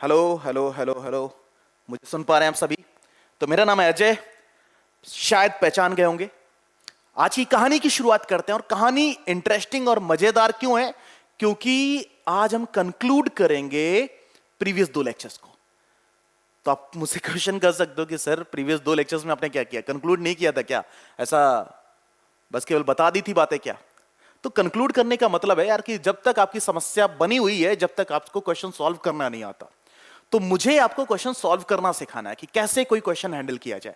Hello hello hello hello. मुझे सुन पा रहे हैं आप सभी? तो मेरा नाम है अजय, शायद पहचान गए होंगे। आज की कहानी की शुरुआत करते हैं। और कहानी इंटरेस्टिंग और मजेदार क्यों है? क्योंकि आज हम कंक्लूड करेंगे प्रीवियस 2 लेक्चर्स को। तो आप मुझसे क्वेश्चन कर सकते हो कि सर प्रीवियस 2 लेक्चर्स में आपने क्या किया? कंक्लूड नहीं किया था क्या? ऐसा बस केवल बता दी थी बातें क्या? तो कंक्लूड करने का मतलब है यार कि जब तक आपकी समस्या बनी हुई है, जब तक आपको क्वेश्चन सॉल्व करना नहीं आता, तो मुझे आपको क्वेश्चन सॉल्व करना सिखाना है कि कैसे कोई क्वेश्चन हैंडल किया जाए।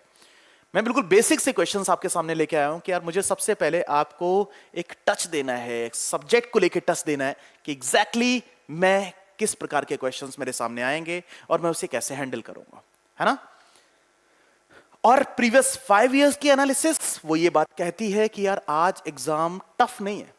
मैं बिल्कुल बेसिक से क्वेश्चंस आपके सामने लेके आया हूं कि यार मुझे सबसे पहले आपको एक टच देना है, एक सब्जेक्ट को लेके टच देना है कि एग्जैक्टली मैं किस प्रकार के क्वेश्चंस मेरे सामने आएंगे और मैं उसे कैसे हैंडल करूंगा, है ना? और प्रीवियस 5 इयर्स की एनालिसिस वो ये बात कहती है कि यार आज एग्जाम टफ नहीं है,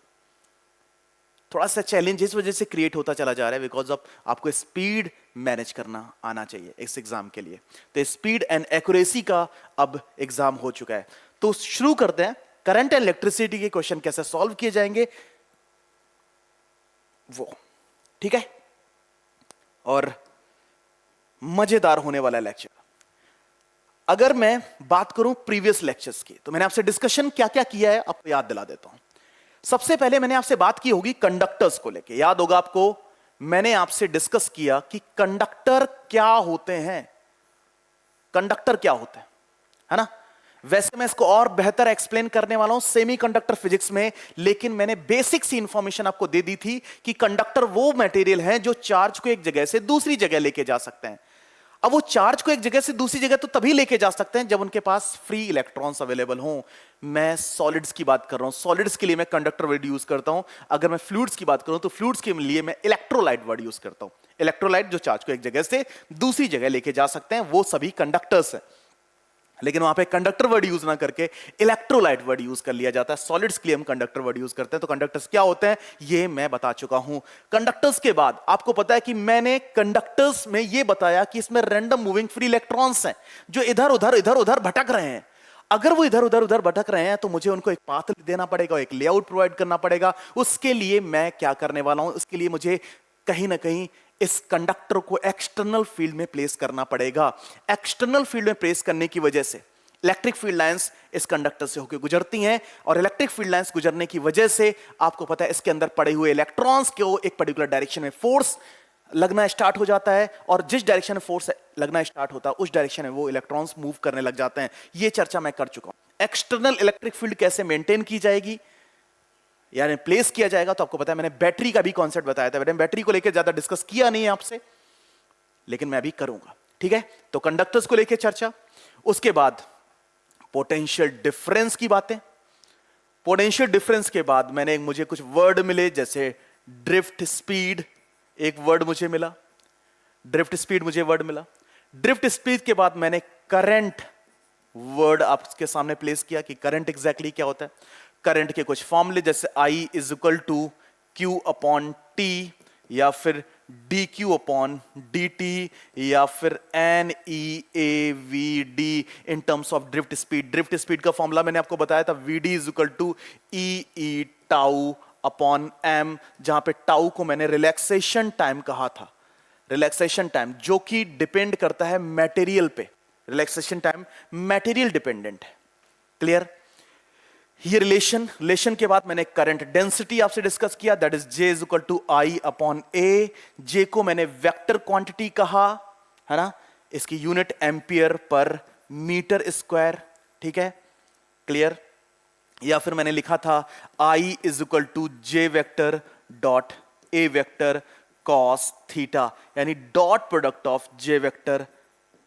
थोड़ा सा चैलेंज इस वजह से क्रिएट होता चला जा रहा है बिकॉज ऑफ आपको स्पीड मैनेज करना आना चाहिए इस एग्जाम के लिए। तो स्पीड एंड एक्यूरेसी का अब एग्जाम हो चुका है। तो शुरू करते हैं। करंट एंड इलेक्ट्रिसिटी के क्वेश्चन कैसे सॉल्व किए जाएंगे वो, ठीक है? और मजेदार होने वाला लेक्चर। अगर मैं बात करूं प्रीवियस लेक्चर्स की, तो मैंने आपसे डिस्कशन क्या क्या किया है आपको याद दिला देता हूं। सबसे पहले मैंने आपसे बात की होगी कंडक्टर्स को लेके। याद होगा आपको, मैंने आपसे डिस्कस किया कि कंडक्टर क्या होते हैं। कंडक्टर क्या होते हैं, है ना? वैसे मैं इसको और बेहतर एक्सप्लेन करने वाला हूं सेमीकंडक्टर फिजिक्स में, लेकिन मैंने बेसिक सी इंफॉर्मेशन आपको दे दी थी कि कंडक्टर वो मटेरियल हैं जो चार्ज को एक जगह से दूसरी जगह लेके जा सकते हैं। अब वो चार्ज को एक जगह से दूसरी जगह तो तभी लेके जा सकते हैं जब उनके पास फ्री इलेक्ट्रॉन्स अवेलेबल हों। मैं सॉलिड्स की बात कर रहा हूं। सॉलिड्स के लिए मैं कंडक्टर वर्ड यूज करता हूं। अगर मैं फ्लूइड्स की बात करूं तो फ्लूइड्स के लिए मैं इलेक्ट्रोलाइट वर्ड यूज करता हूं। इलेक्ट्रोलाइट जो चार्ज को एक जगह से दूसरी जगह लेके जा सकते हैं, वो सभी कंडक्टर्स हैं। लेकिन वहां पे कंडक्टर वर्ड यूज ना करके इलेक्ट्रोलाइट वर्ड यूज कर लिया जाता है। सॉलिड्स के लिए हम कंडक्टर वर्ड यूज करते हैं। तो कंडक्टर्स क्या होते हैं ये मैं बता चुका हूं। कंडक्टर्स के बाद आपको पता है कि मैंने कंडक्टर्स में ये बताया कि इसमें रैंडम मूविंग फ्री इलेक्ट्रॉन्स हैं जो इधर उधर भटक रहे हैं। अगर वो इधर उधर भटक रहे हैं तो मुझे उनको एक पाथ देना पड़ेगा, एक लेआउट प्रोवाइड करना पड़ेगा। उसके लिए मैं क्या करने वाला हूं, उसके लिए मुझे कहीं ना कहीं इस कंडक्टर को एक्सटर्नल फील्ड में प्लेस करना पड़ेगा। एक्सटर्नल फील्ड में प्लेस करने की वजह से इलेक्ट्रिक फील्ड लाइंस इस कंडक्टर से होकर गुजरती हैं, और इलेक्ट्रिक फील्ड लाइंस गुजरने की वजह से आपको पता है इसके अंदर पड़े हुए इलेक्ट्रॉन्स को एक पर्टिकुलर डायरेक्शन में फोर्स लगना स्टार्ट हो जाता है, और जिस डायरेक्शन में फोर्स लगना स्टार्ट होता है उस डायरेक्शन में वो इलेक्ट्रॉन्स मूव करने लग जाते हैं। ये चर्चा मैं कर चुका हूं। एक्सटर्नल इलेक्ट्रिक फील्ड कैसे मेंटेन की जाएगी, यानी प्लेस किया जाएगा, तो आपको पता है मैंने बैटरी का भी कॉन्सेप्ट बताया था। मैंने बैटरी को लेकर ज्यादा डिस्कस किया नहीं है आपसे, लेकिन मैं अभी करूंगा, ठीक है? तो कंडक्टर्स को लेकर चर्चा, उसके बाद पोटेंशियल डिफरेंस की बातें। पोटेंशियल डिफरेंस के बाद मुझे कुछ वर्ड मिले, जैसे ड्रिफ्ट स्पीड एक वर्ड मुझे मिला। ड्रिफ्ट स्पीड मुझे वर्ड मिला। ड्रिफ्ट स्पीड के बाद मैंने करंट वर्ड आपके सामने प्लेस किया कि करंट एग्जैक्टली क्या होता है। करंट के कुछ फॉर्मूले, जैसे I is equal to Q upon T, या फिर dq अपॉन dt, या फिर NEAVD in terms of drift speed. Drift speed का फॉर्मूला मैंने आपको बताया था, VD is equal to EE tau upon m, जहां पे टाउ को मैंने रिलैक्सेशन टाइम कहा था। रिलैक्सेशन टाइम जो कि डिपेंड करता है मटेरियल पे। रिलैक्सेशन टाइम मटेरियल डिपेंडेंट है। क्लियर? ये रिलेशन के बाद मैंने करंट डेंसिटी आपसे डिस्कस किया, that is J is equal to I upon A। J को मैंने वेक्टर क्वांटिटी कहा, है ना? इसकी unit ampere per metre square, ठीक है? क्लियर? या फिर मैंने लिखा था I is equal to J vector dot A vector cos theta, यानी dot product of J vector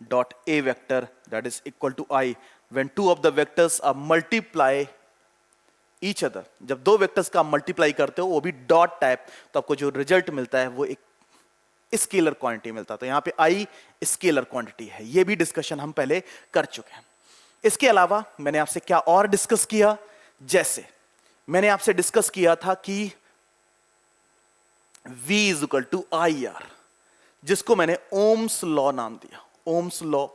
dot A vector that is equal to I when two of the vectors are multiply each other. जब दो vectors का multiply करते हो वो भी dot type, तो आपको जो रिजल्ट मिलता है वो एक स्केलर क्वांटिटी मिलता है। तो यहां पे I स्केलर क्वांटिटी है। ये भी डिस्कशन हम पहले कर चुके हैं। इसके अलावा मैंने आपसे क्या और डिस्कस किया, जैसे मैंने आपसे डिस्कस किया था कि V is equal to IR, जिसको मैंने ओम्स लॉ नाम दिया, ओम्स लॉ।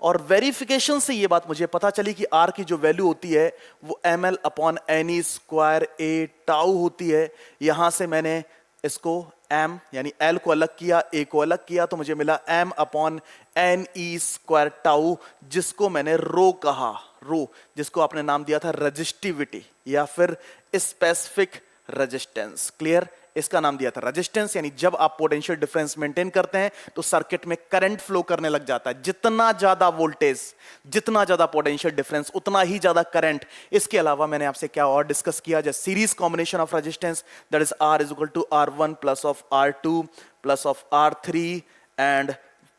और वेरिफिकेशन से ये बात मुझे पता चली कि R की जो वैल्यू होती है वो ml upon NE square A tau होती है। यहां से मैंने इसको m यानी l को अलग किया, a को अलग किया, तो मुझे मिला m upon N E square tau, जिसको मैंने रो कहा, रो जिसको आपने नाम दिया था रेजिस्टिविटी या फिर स्पेसिफिक रेजिस्टेंस। क्लियर? इसका नाम दिया था रेजिस्टेंस, यानी जब आप पोटेंशियल डिफरेंस मेंटेन करते हैं तो सर्किट में करंट फ्लो करने लग जाता है। जितना ज्यादा वोल्टेज, जितना ज्यादा पोटेंशियल डिफरेंस, उतना ही ज्यादा करंट। इसके अलावा मैंने आपसे क्या और डिस्कस किया, जैसे series combination of resistance, that is R is equal to R1 plus of R2 plus of R3, and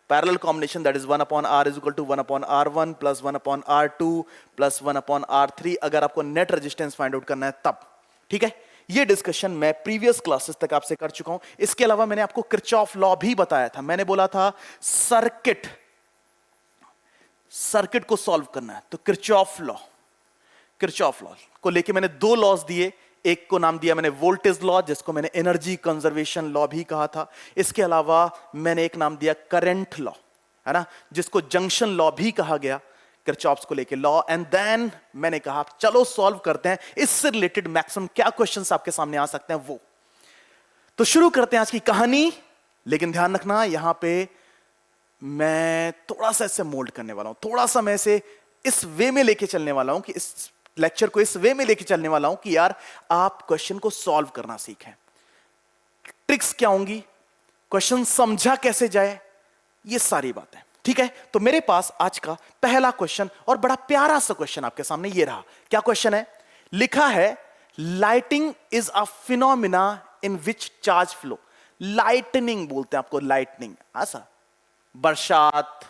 parallel combination that is 1 upon R is equal to 1 upon R1 plus 1 upon R2 plus 1 upon R3, अगर आपको net resistance find out करना है तब। ठीक है, ये discussion मैं previous classes तक आपसे कर चुका हूं। इसके अलावा मैंने आपको किरचॉफ लॉ भी बताया था। मैंने बोला था सर्किट को सॉल्व करना है तो किरचॉफ लॉ को लेके मैंने दो लॉज दिए। एक को नाम दिया मैंने वोल्टेज लॉ, जिसको मैंने एनर्जी कंजर्वेशन लॉ भी कहा था। इसके अलावा मैंने एक नाम दिया करंट लॉ, है ना, जिसको जंक्शन लॉ भी कहा गया, किरचॉफ्स को लेके लॉ। एंड देन मैंने कहा चलो सॉल्व करते हैं, इससे रिलेटेड मैक्सिमम क्या क्वेश्चंस आपके सामने आ सकते हैं वो। तो शुरू करते हैं आज की कहानी, लेकिन ध्यान रखना यहां पे मैं थोड़ा सा इससे मोल्ड करने वाला हूं, थोड़ा सा मैं इसे इस वे में लेके चलने वाला हूं कि इस लेक्चर को इस वे में लेके चलने वाला हूं कि यार आप क्वेश्चन को सॉल्व करना सीखें। ट्रिक्स क्या होंगी, क्वेश्चन समझा कैसे जाए, ये सारी बातें। ठीक है, तो मेरे पास आज का पहला क्वेश्चन और बड़ा प्यारा सा क्वेश्चन आपके सामने ये रहा। क्या क्वेश्चन है? लिखा है lighting is a phenomena in which charge flow. Lightning बोलते हैं आपको, लाइटनिंग, ऐसा बरसात,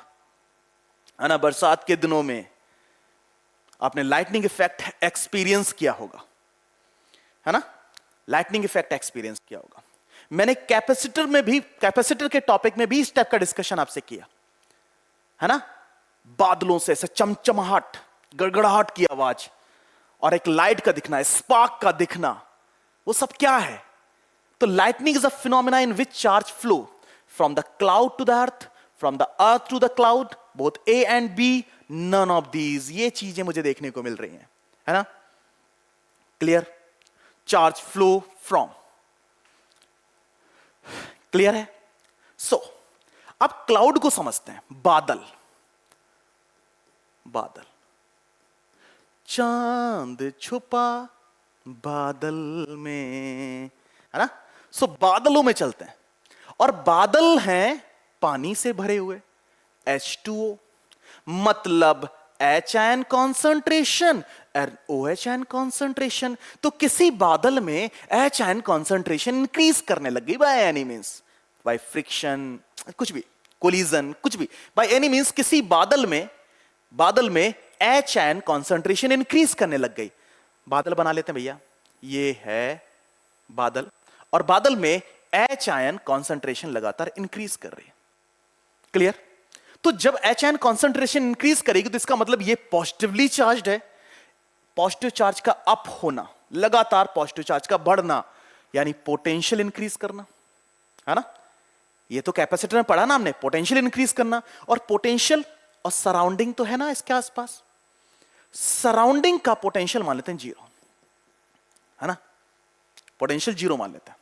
है ना, बरसात के दिनों में आपने लाइटनिंग इफेक्ट एक्सपीरियंस किया होगा, है ना, लाइटनिंग इफेक्ट एक्सपीरियंस किया होगा। मैंने कैपेसिटर के टॉपिक में भी इस टाइप का डिस्कशन आपसे किया, है ना, बादलों से ऐसे चमचमाहट, गड़गड़ाहट की आवाज और एक लाइट का दिखना, स्पार्क का दिखना, वो सब क्या है? तो lightning is a phenomena in which charge flow from the cloud to the earth, from the earth to the cloud, both A and B, none of these. ये चीजें मुझे देखने को मिल रही हैं, है ना, clear? Charge flow from, clear है? सो अब क्लाउड को समझते हैं। बादल, चांद छुपा बादल में, है ना। सो बादलों में चलते हैं और बादल हैं पानी से भरे हुए, H2O, मतलब H ion concentration, OH ion concentration. तो किसी बादल में H आयन कॉन्सेंट्रेशन इंक्रीज करने लगी by any means, by friction, कुछ भी, कोलिजन, कुछ भी, बाय एनी मींस किसी बादल में H आयन कॉन्सेंट्रेशन इंक्रीज करने लग गई। बादल बना लेते हैं भैया, ये है बादल, और बादल में H आयन कॉन्सेंट्रेशन लगातार इंक्रीज कर रही है। क्लियर? तो जब H आयन कॉन्सेंट्रेशन इंक्रीज करेगी तो इसका मतलब ये पॉजिटिवली चार्ज्ड है। पॉजिटिव चार्ज का अप होना, लगातार पॉजिटिव चार्ज का बढ़ना, यानी पोटेंशियल इंक्रीज करना, है ना। ये तो कैपेसिटर में पढ़ा ना हमने, पोटेंशियल इंक्रीज करना। और पोटेंशियल और सराउंडिंग तो है ना इसके आसपास, सराउंडिंग का पोटेंशियल मान लेते हैं 0, है ना, पोटेंशियल 0 मान लेते हैं।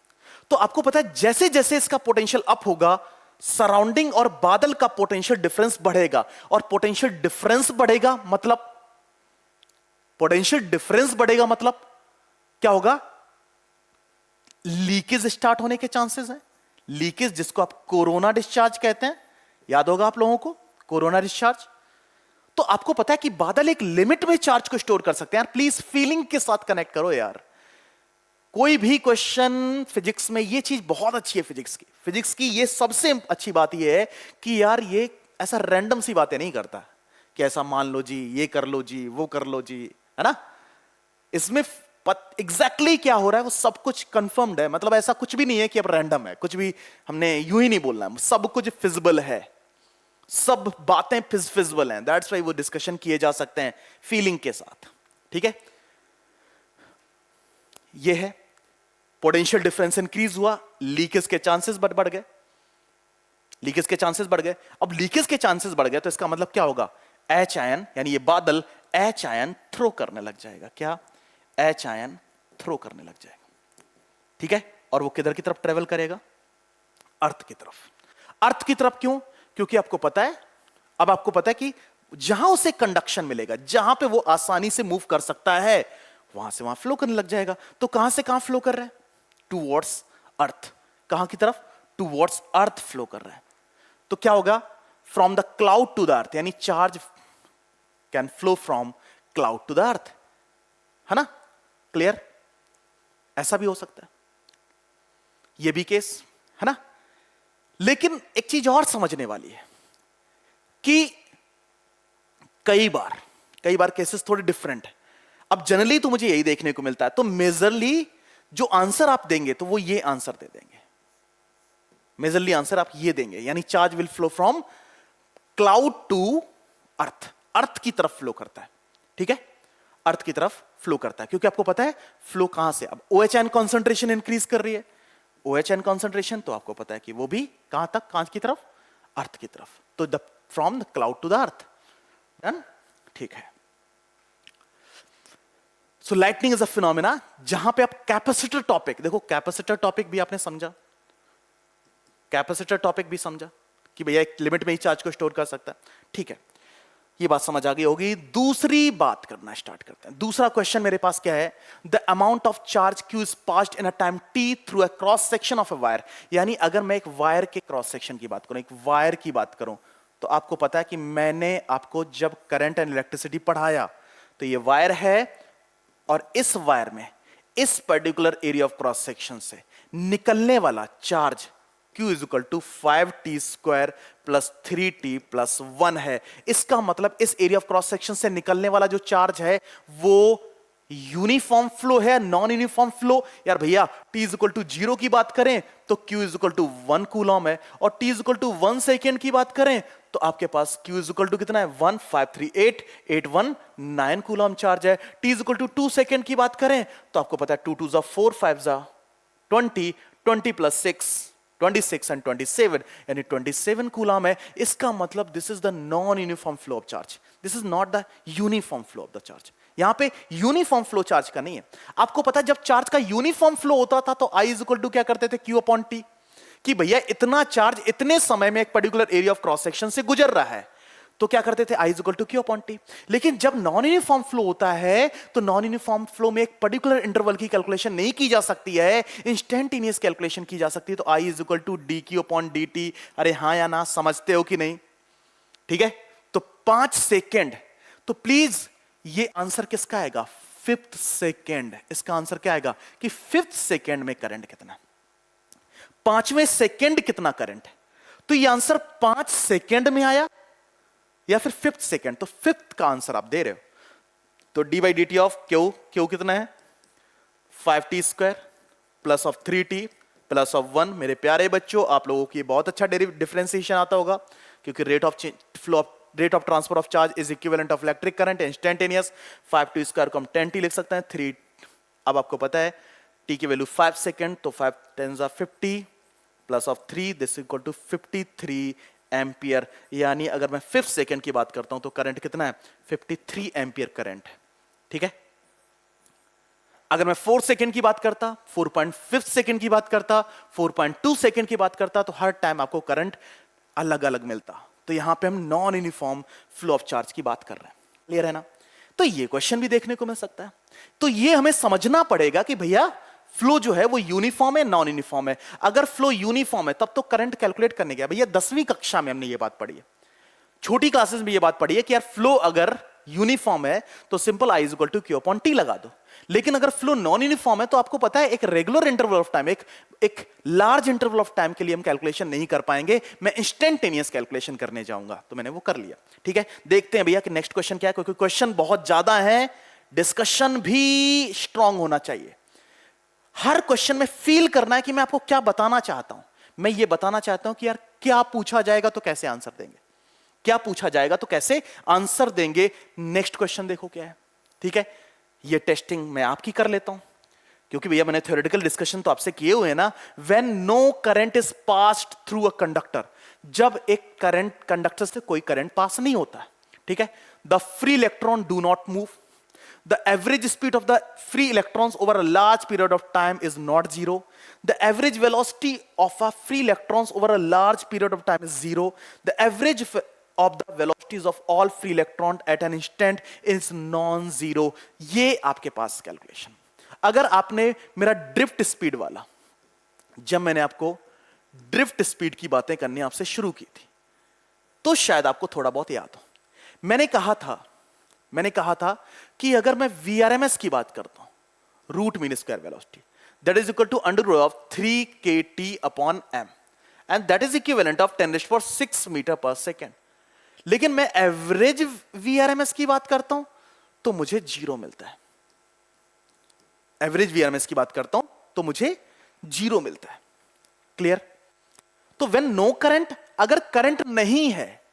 तो आपको पता है जैसे जैसे इसका पोटेंशियल अप होगा, सराउंडिंग और बादल का पोटेंशियल डिफरेंस बढ़ेगा, और पोटेंशियल डिफरेंस बढ़ेगा मतलब क्या होगा? लीकेज स्टार्ट होने के चांसेस हैं। लीकेज, जिसको आप कोरोना डिस्चार्ज कहते हैं, याद होगा आप लोगों को, कोरोना डिस्चार्ज। तो आपको पता है कि बादल एक लिमिट में चार्ज को स्टोर कर सकते हैं। यार प्लीज फीलिंग के साथ कनेक्ट करो यार। कोई भी क्वेश्चन फिजिक्स में, ये चीज बहुत अच्छी है फिजिक्स की ये सबसे अच्छी बात ये है कि यार ये ऐसा रैंडम सी बातें नहीं करता कि ऐसा मान लो जी, ये कर लो जी, वो कर लो जी, है ना। इसमें एग्जैक्टली क्या हो रहा है वो सब कुछ कंफर्म्ड है। मतलब ऐसा कुछ भी नहीं है कि अब रैंडम है, कुछ भी हमने यूं ही नहीं बोलना है, सब कुछ फिजिबल है, सब बातें फिजिबल हैं। दैट्स व्हाई वो डिस्कशन किए जा सकते हैं फीलिंग के साथ। ठीक है, ये है पोटेंशियल डिफरेंस इंक्रीज हुआ, लीकेज के चांसेस बढ़ गए, लीकेज के चांसेस बढ़ गए। अब लीकेज के चांसेस बढ़ गए तो इसका मतलब क्या होगा? H आयन, यानी ये बादल H आयन थ्रो करने लग जाएगा। क्या? H आयन थ्रो करने लग जाएगा। ठीक है, और वो किधर की तरफ ट्रेवल करेगा? अर्थ की तरफ। अर्थ की तरफ क्यों? क्योंकि आपको पता है, अब आपको पता है कि जहां उसे कंडक्शन मिलेगा, जहां पे वो आसानी से मूव कर सकता है, वहां से वहां फ्लो करने लग जाएगा। तो कहां से कहां फ्लो कर रहा है? टूवर्ड्स अर्थ। कहां की तरफ? टूवर्ड्स अर्थ फ्लो कर रहा है। तो क्या होगा? From the cloud to the earth, यानी charge can flow from cloud to the earth, है ना? क्लियर? ऐसा भी हो सकता है, ये भी केस है ना। लेकिन एक चीज और समझने वाली है कि कई बार केसेस थोड़े डिफरेंट है। अब जनरली तो मुझे यही देखने को मिलता है, तो मेजरली जो आंसर आप देंगे तो वो ये आंसर दे देंगे। मेजरली आंसर आप ये देंगे, यानी charge will flow from cloud to earth, earth की तरफ फ्लो करता है। ठीक है, अर्थ की तरफ फ्लो करता है, क्योंकि आपको पता है फ्लो कहां से, अब OH कॉन्सेंट्रेशन इंक्रीज कर रही है, OH कॉन्सेंट्रेशन, तो आपको पता है कि वो भी कहां तक, कहां की तरफ? अर्थ की तरफ। तो the from the cloud to the earth. Done? ठीक है। So lightning is a phenomena जहां पे आप कैपेसिटर टॉपिक देखो, कैपेसिटर टॉपिक भी आपने समझा, कैपेसिटर टॉपिक भी समझा कि भैया एक लिमिट में ही चार्ज को स्टोर कर सकता है। ठीक है, ये बात समझ आ गई होगी। दूसरी बात करना स्टार्ट करते हैं। दूसरा क्वेश्चन मेरे पास क्या है? The amount of charge Q is passed in a time T through a cross section of a wire. यानी अगर मैं एक वायर के क्रॉस सेक्शन की बात करूं, एक वायर की बात करूं, तो आपको पता है कि मैंने आपको जब करंट एंड इलेक्ट्रिसिटी पढ़ाया, तो ये वायर है और इस वायर में, इस particular area of cross section से निकलने वाला charge Q is equal to 5t square plus 3t plus 1 है। इसका मतलब इस एरिया ऑफ क्रॉस सेक्शन से निकलने वाला जो चार्ज है वो यूनिफॉर्म फ्लो है, नॉन यूनिफॉर्म फ्लो? यार भैया, t इज इक्वल टू 0 की बात करें तो Q is equal to 1 coulomb है, और t is equal to 1 second की बात करें तो आपके पास Q इज इक्वल टू कितना है? 1538 819 कूलम चार्ज है। t is equal to 2 second की बात करें तो आपको पता है 2 2 4 5 20, 20 प्लस 6 26 एंड 27, यानी 27 कूलम है। इसका मतलब this is the non uniform flow of charge, this is not the uniform flow of the charge. यहां पे यूनिफॉर्म फ्लो चार्ज का नहीं है। आपको पता है जब चार्ज का यूनिफॉर्म फ्लो होता था तो I इज इक्वल टू क्या करते थे? Q अपॉन T, कि भैया इतना चार्ज इतने समय में एक particular area of cross section से गुजर रहा है, तो क्या करते थे? I is equal to Q upon T। लेकिन जब नॉन यूनिफॉर्म फ्लो होता है तो नॉन यूनिफॉर्म फ्लो में एक पर्टिकुलर इंटरवल की कैलकुलेशन नहीं की जा सकती है, इंस्टेंटेनियस कैलकुलेशन की जा सकती है। तो I is equal to dQ upon dt। अरे हाँ या ना, समझते हो कि नहीं? ठीक है, तो 5 सेकेंड, तो प्लीज ये आंसर किसका आएगा? 5th second. इसका आंसर क्या आएगा कि 5th सेकेंड में करंट कितना, 5वें सेकेंड कितना करंट है। तो ये आंसर 5 सेकेंड में आया या फिर 5th सेकेंड, तो 5th का आंसर आप दे रहे हो। तो D by D T of Q कितना है? 5t square plus of 3t plus of 1। मेरे प्यारे बच्चों, आप लोगों की बहुत अच्छा डिफरेंशिएशन आता होगा, क्योंकि rate of transfer of charge is equivalent of electric current instantaneous. 5t square को हम 10t लिख सकते हैं, 3। अब आपको पता है t की वैल्यू 5 सेकेंड, तो 5 10 50 plus of 3, this equal to 53 ampere. यानी अगर मैं 5th सेकेंड की बात करता हूं तो करंट कितना है? 53 एम्पियर करंट है। ठीक है, अगर मैं 4 सेकेंड की बात करता, 4.5 सेकेंड की बात करता, 4.2 सेकेंड की बात करता, तो हर टाइम आपको करंट अलग अलग मिलता। तो यहां पे हम non uniform flow of charge की बात कर रहे हैं। क्लियर है ना? तो ये क्वेश्चन भी देखने को मिल सकता है। तो ये हमें समझना पड़ेगा कि भैया फ्लो जो है वो यूनिफॉर्म है, नॉन यूनिफॉर्म है। अगर फ्लो यूनिफॉर्म है तब तो करंट कैलकुलेट करने गया, भैया 10वीं कक्षा में हमने ये बात पढ़ी है, छोटी क्लासेस में ये बात पढ़ी है कि यार फ्लो अगर यूनिफॉर्म है तो simple I is equal to Q upon T लगा दो। लेकिन अगर फ्लो नॉन यूनिफॉर्म है तो आपको पता है एक रेगुलर इंटरवल ऑफ टाइम, एक लार्ज इंटरवल ऑफ टाइम के लिए हम कैलकुलेशन नहीं कर पाएंगे। मैं इंस्टेंटेनियस कैलकुलेशन करने जाऊंगा, तो मैंने वो कर लिया। ठीक है, देखते हैं भैया कि नेक्स्ट क्वेश्चन क्या है, क्योंकि क्वेश्चन बहुत ज्यादा है, डिस्कशन भी स्ट्रांग होना चाहिए। हर क्वेश्चन में फील करना है कि मैं आपको क्या बताना चाहता हूं। मैं ये बताना चाहता हूं कि यार क्या पूछा जाएगा तो कैसे आंसर देंगे, क्या पूछा जाएगा तो कैसे आंसर देंगे। नेक्स्ट क्वेश्चन देखो क्या है। ठीक है, ये टेस्टिंग मैं आपकी कर लेता हूं, क्योंकि भैया मैंने थ्योरेटिकल डिस्कशन तो आपसे किए हुए हैं ना। When no current is passed through a conductor, जब एक करंट कंडक्टर से कोई करंट पास नहीं होता। ठीक है, the free electron do not move, The average speed of the free electrons over a large period of time is not zero. The average velocity of a free electrons over a large period of time is zero. The average of the velocities of all free electron at an instant is non-zero. ये आपके पास calculation. अगर आपने मेरा drift speed वाला, जब मैंने आपको drift speed की बातें करनी आपसे शुरू की थी, तो शायद आपको थोड़ा बहुत याद हो. मैंने कहा था कि अगर मैं VRMS की बात करता हूं, root mean square velocity, that is equal to under root of 3kT upon m, and that is equivalent of 10⁶ meter per second. लेकिन मैं एवरेज VRMS की बात करता हूं तो मुझे जीरो मिलता है. एवरेज VRMS की बात करता हूं तो मुझे जीरो मिलता है. क्लियर? तो व्हेन नो करंट, अगर करंट नहीं है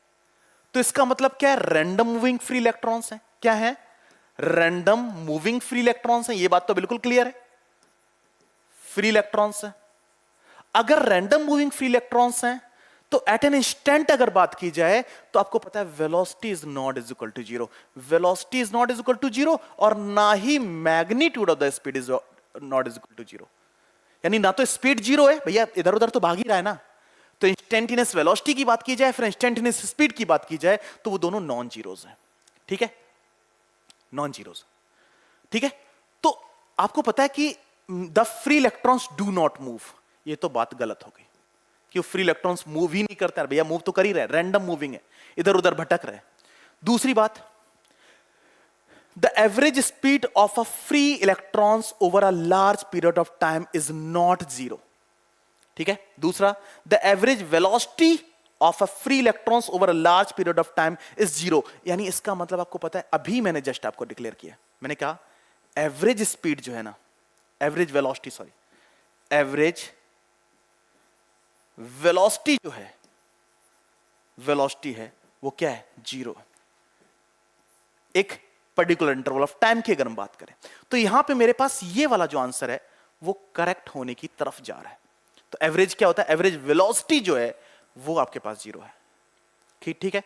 तो इसका मतलब क्या है? रैंडम मूविंग फ्री इलेक्ट्रॉन्स हैं. क्या है? रैंडम मूविंग फ्री इलेक्ट्रॉन्स हैं. ये बात तो बिल्कुल क्लियर है. फ्री इलेक्ट्रॉन्स है. अगर रैंडम मूविंग फ्री इलेक्ट्रॉन्स हैं तो एट एन इंस्टेंट अगर बात की जाए तो आपको पता है velocity is not is equal to zero. Velocity is not is equal to zero, और ना ही magnitude of the speed is not is equal to zero. यानी ना तो स्पीड जीरो है, भैया इधर उधर तो भाग ही रहा है ना. तो इंस्टेंटेनियस वेलोसिटी की बात की जाए, फिर इंस्टेंटेनियस स्पीड की बात की जाए, तो वो दोनों नॉन जीरोज हैं. ठीक है? Non zeros. ठीक है? तो आपको पता है कि the free electrons do not move. ये तो बात गलत हो गई कि फ्री इलेक्ट्रॉन्स मूव ही नहीं करते हैं. भैया मूव तो कर ही रहे, रैंडम मूविंग है, इधर उधर भटक रहे. दूसरी बात, the average speed of a free electrons over a large period of time is not zero. ठीक है? दूसरा, the average velocity of a free electrons over a large period of time is zero. यानी इसका मतलब आपको पता है, अभी मैंने जस्ट आपको डिक्लेयर किया, मैंने कहा एवरेज स्पीड जो है ना, average velocity, sorry, average velocity जो है, वेलोसिटी है वो क्या है? जीरो. एक पर्टिकुलर इंटरवल ऑफ टाइम की अगर हम बात करें तो यहां पे मेरे पास ये वाला जो आंसर है वो करेक्ट होने की तरफ जा रहा है. तो एवरेज क्या होता है? एवरेज वेलोसिटी जो है वो आपके पास जीरो है. ठीक है?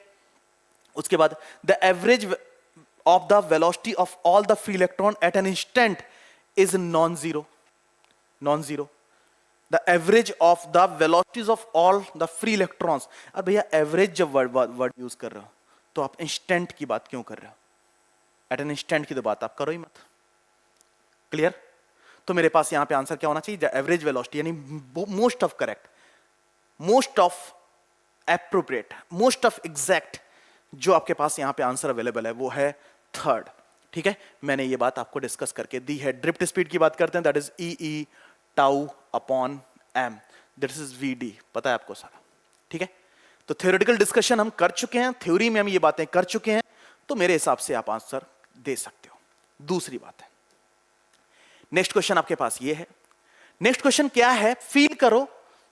उसके बाद the average of the velocity of all the free electron at an instant is non zero. Non zero. The average of the velocities of all the free electrons. अब भैया एवरेज जब वर्ड यूज कर रहे हो तो आप instant की बात क्यों कर रहे हो? एट एन इंस्टेंट की तो बात आप करो ही मत. क्लियर? तो मेरे पास यहां पे आंसर क्या होना चाहिए? एवरेज वेलोसिटी, यानी most of correct, most of appropriate, most of exact जो आपके पास यहां पे आंसर अवेलेबल है वो है थर्ड. ठीक है? मैंने ये बात आपको डिस्कस करके दी है. ड्रिफ्ट स्पीड की बात करते हैं, that is E tau upon M, this is V D. पता है आपको सारा. ठीक है? तो थ्योरेटिकल डिस्कशन हम कर चुके हैं, थ्योरी में हम ये बातें कर चुके हैं, तो मेरे हिसाब से आप आंसर दे सकते हो. दूसरी बात है, नेक्स्ट क्वेश्चन आपके पास ये है. नेक्स्ट क्वेश्चन क्या है? फील करो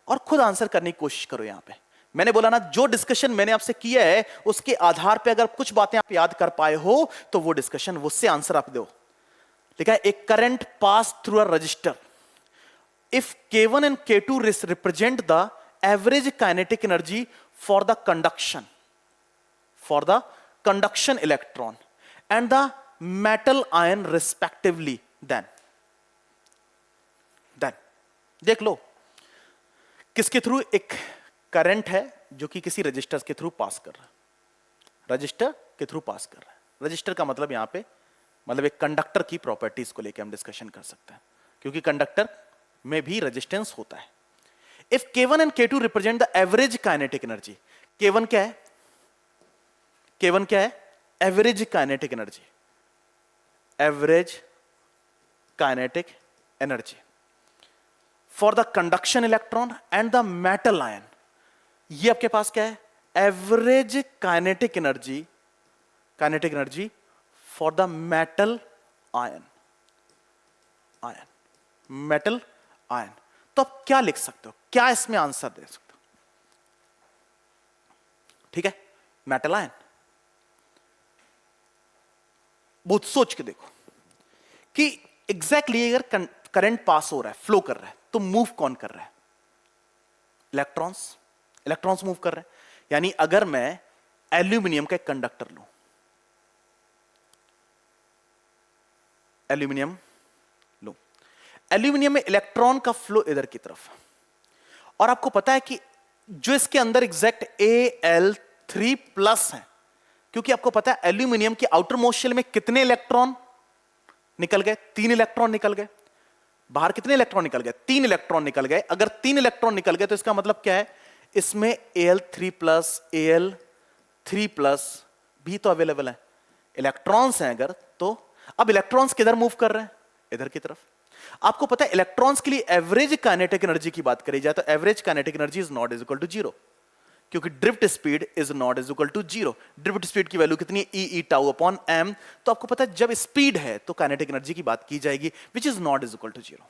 और खुद आंसर करने की कोशिश करो. यहां पे मैंने बोला ना, जो डिस्कशन मैंने आपसे किया है उसके आधार पे अगर कुछ बातें आप याद कर पाए हो तो वो डिस्कशन, उससे आंसर आप दो. ठीक है? एक current pass through a resistor. If K1 and K2 represent the average kinetic energy for the conduction electron and the metal ion respectively, then देख लो किसके थ्रू एक करंट है जो कि किसी रजिस्टर के थ्रू पास कर रहा है. रजिस्टर के थ्रू पास कर रहा है. रजिस्टर का मतलब यहां पे मतलब एक कंडक्टर की प्रॉपर्टीज को लेकर हम डिस्कशन कर सकते हैं, क्योंकि कंडक्टर में भी रेजिस्टेंस होता है. If K1 and K2 represent the average kinetic energy, K1 क्या है? K1 क्या है? Average kinetic energy. Average kinetic energy for the conduction electron and the metal ion. ये आपके पास क्या है? Average kinetic energy for the metal ion. Metal ion. तो आप क्या लिख सकते हो? क्या इसमें आंसर दे सकते हो? ठीक है? Metal ion. बहुत सोच के देखो कि एग्जैक्टली अगर करंट पास हो रहा है, फ्लो कर रहा है, तो मूव कौन कर रहा है? इलेक्ट्रॉन्स मूव कर रहे हैं. यानी अगर मैं एल्यूमिनियम का एक कंडक्टर लूं, एल्यूमिनियम लो, एल्यूमिनियम में इलेक्ट्रॉन का फ्लो इधर की तरफ, और आपको पता है कि जो इसके अंदर एग्जैक्ट Al3+ है, क्योंकि आपको पता है एल्यूमिनियम की आउटर मोस्ट शेल में कितने इलेक्ट्रॉन निकल गए, 3 इलेक्ट्रॉन निकल गए। बाहर कितने इलेक्ट्रॉन निकल गए, 3 इलेक्ट्रॉन निकल गए। अगर 3 इलेक्ट्रॉन निकल गए तो इसका मतलब क्या है, इसमें Al3+ भी तो अवेलेबल है, इलेक्ट्रॉन्स हैं अगर, तो अब इलेक्ट्रॉन्स किधर मूव कर रहे हैं, इधर की तरफ। आपको पता है इलेक्ट्रॉन्स के लिए एवरेज काइनेटिक एनर्जी की बात करी जाए तो average kinetic energy is not is equal to 0, क्योंकि drift speed is not is equal to 0। Drift speed की वैल्यू कितनी है, ई टाउ अपॉन एम। तो आपको पता है जब स्पीड है तो काइनेटिक एनर्जी की बात की जाएगी which is not is equal to 0,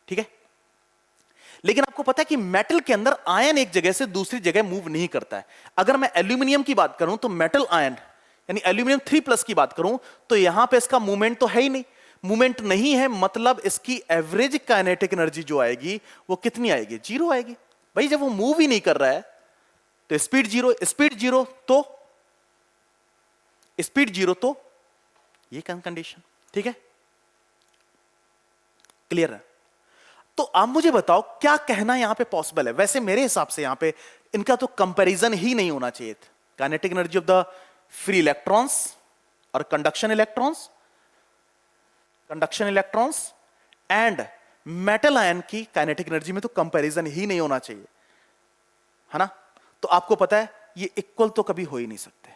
ठीक है। लेकिन आपको पता है कि मेटल के अंदर आयन एक जगह से दूसरी जगह मूव नहीं करता है। अगर मैं एल्यूमिनियम की बात करूं तो मेटल आयन यानी एल्यूमिनियम 3+ की बात करूं तो यहां पे इसका मूवमेंट तो है ही नहीं, मूवमेंट नहीं है, मतलब इसकी एवरेज काइनेटिक एनर्जी जो आएगी वो कितनी आएगी, 0 आएगी। भाई जब वो मूव ही नहीं कर रहा है तो स्पीड 0, स्पीड 0 तो स्पीड 0 तो ये कंडीशन, ठीक है, क्लियर है। तो आप मुझे बताओ क्या कहना यहां पे पॉसिबल है। वैसे मेरे हिसाब से यहां पे इनका तो कंपैरिजन ही नहीं होना चाहिए था, kinetic energy of the free electrons और conduction electrons and metal ion की काइनेटिक एनर्जी में तो कंपैरिजन ही नहीं होना चाहिए, है ना। तो आपको पता है ये इक्वल तो कभी हो ही नहीं सकते।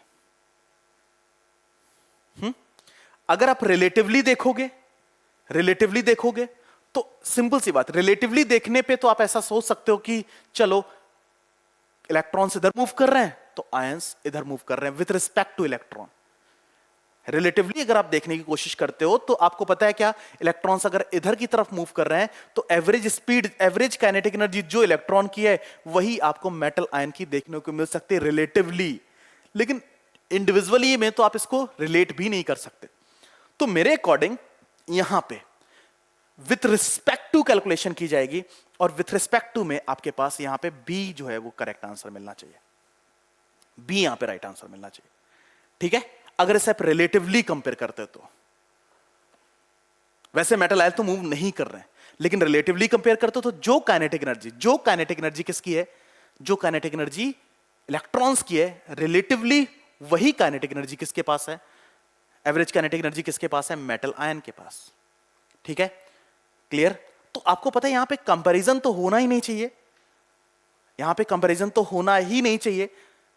अगर आप रिलेटिवली देखोगे तो सिंपल सी बात, रिलेटिवली देखने पे तो आप ऐसा सोच सकते हो कि चलो इलेक्ट्रॉन्स इधर मूव कर रहे हैं तो आयंस इधर मूव कर रहे हैं with respect two electron. Relatively अगर आप देखने की कोशिश करते हो तो आपको पता है क्या, इलेक्ट्रॉन्स अगर इधर की तरफ मूव कर रहे हैं तो average speed, average kinetic energy जो इलेक्ट्रॉन की है वही आपको मेटल आयन की देखने को मिल सकती है रिलेटिवली। लेकिन इंडिविजुअली में तो आप इसको रिलेट भी नहीं कर सकते। तो मेरे अकॉर्डिंग यहां पे विथ रिस्पेक्ट टू कैलकुलेशन की जाएगी और विथ रिस्पेक्ट टू में आपके पास यहां पे बी जो है वो करेक्ट आंसर मिलना चाहिए, बी यहां पे राइट आंसर मिलना चाहिए, ठीक है। अगर इसे आप रिलेटिवली कंपेयर करते हो तो वैसे मेटल आयन तो मूव नहीं कर रहे हैं, लेकिन रिलेटिवली कंपेयर करते हो तो जो काइनेटिक एनर्जी किसकी है, जो काइनेटिक एनर्जी इलेक्ट्रॉन्स की है, रिलेटिवली वही काइनेटिक एनर्जी किसके पास है, एवरेज काइनेटिक एनर्जी किसके पास है, मेटल आयन के पास, ठीक है, क्लियर। तो आपको पता है यहां पे कंपैरिजन तो होना ही नहीं चाहिए, यहां पे कंपैरिजन तो होना ही नहीं चाहिए,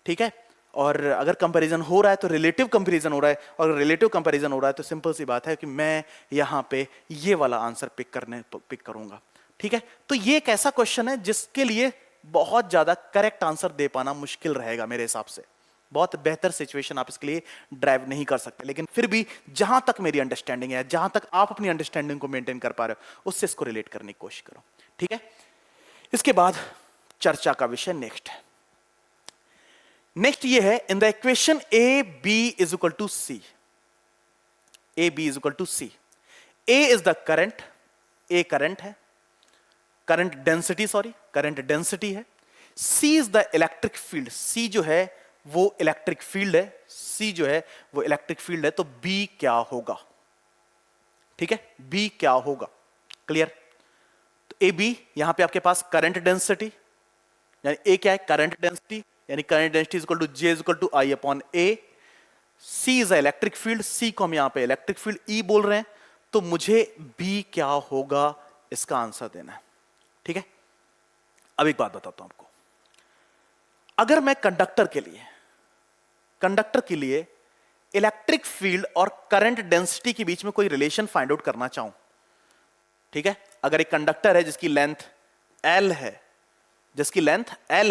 ठीक है। और अगर कंपैरिजन हो रहा है तो रिलेटिव कंपैरिजन हो रहा है, और रिलेटिव कंपैरिजन हो रहा है तो सिंपल सी बात है कि मैं यहां पे ये वाला आंसर पिक करूंगा, ठीक है। तो ये एक ऐसा क्वेश्चन है जिसके लिए बहुत ज्यादा करेक्ट आंसर दे पाना मुश्किल रहेगा मेरे हिसाब से, बहुत बेहतर सिचुएशन आप इसके लिए ड्राइव नहीं कर सकते। लेकिन फिर भी जहां तक मेरी अंडरस्टैंडिंग है, जहां तक आप अपनी अंडरस्टैंडिंग को मेंटेन कर पा रहे हो उससे इसको रिलेट करने की कोशिश करो, ठीक है। इसके बाद चर्चा का विषय नेक्स्ट है, नेक्स्ट ये है in the equation A B is equal to C, A B is equal to C, A is the current, A current है, करंट डेंसिटी है, C is the electric field, C जो है वो electric field है, सी जो है वो electric field है, तो बी क्या होगा, ठीक है, बी क्या होगा, क्लियर। तो ए बी यहां पे आपके पास करंट डेंसिटी यानी ए क्या है, करंट डेंसिटी यानी current density is equal to J is equal to I upon A, C is electric field, C को हम यहां पे इलेक्ट्रिक फील्ड ई बोल रहे हैं, तो मुझे बी क्या होगा इसका आंसर देना है, ठीक है। अब एक बात बताता हूं आपको, अगर मैं कंडक्टर के लिए इलेक्ट्रिक फील्ड और करंट डेंसिटी के बीच में कोई रिलेशन फाइंड आउट करना चाहूं, ठीक है, अगर एक कंडक्टर है जिसकी लेंथ L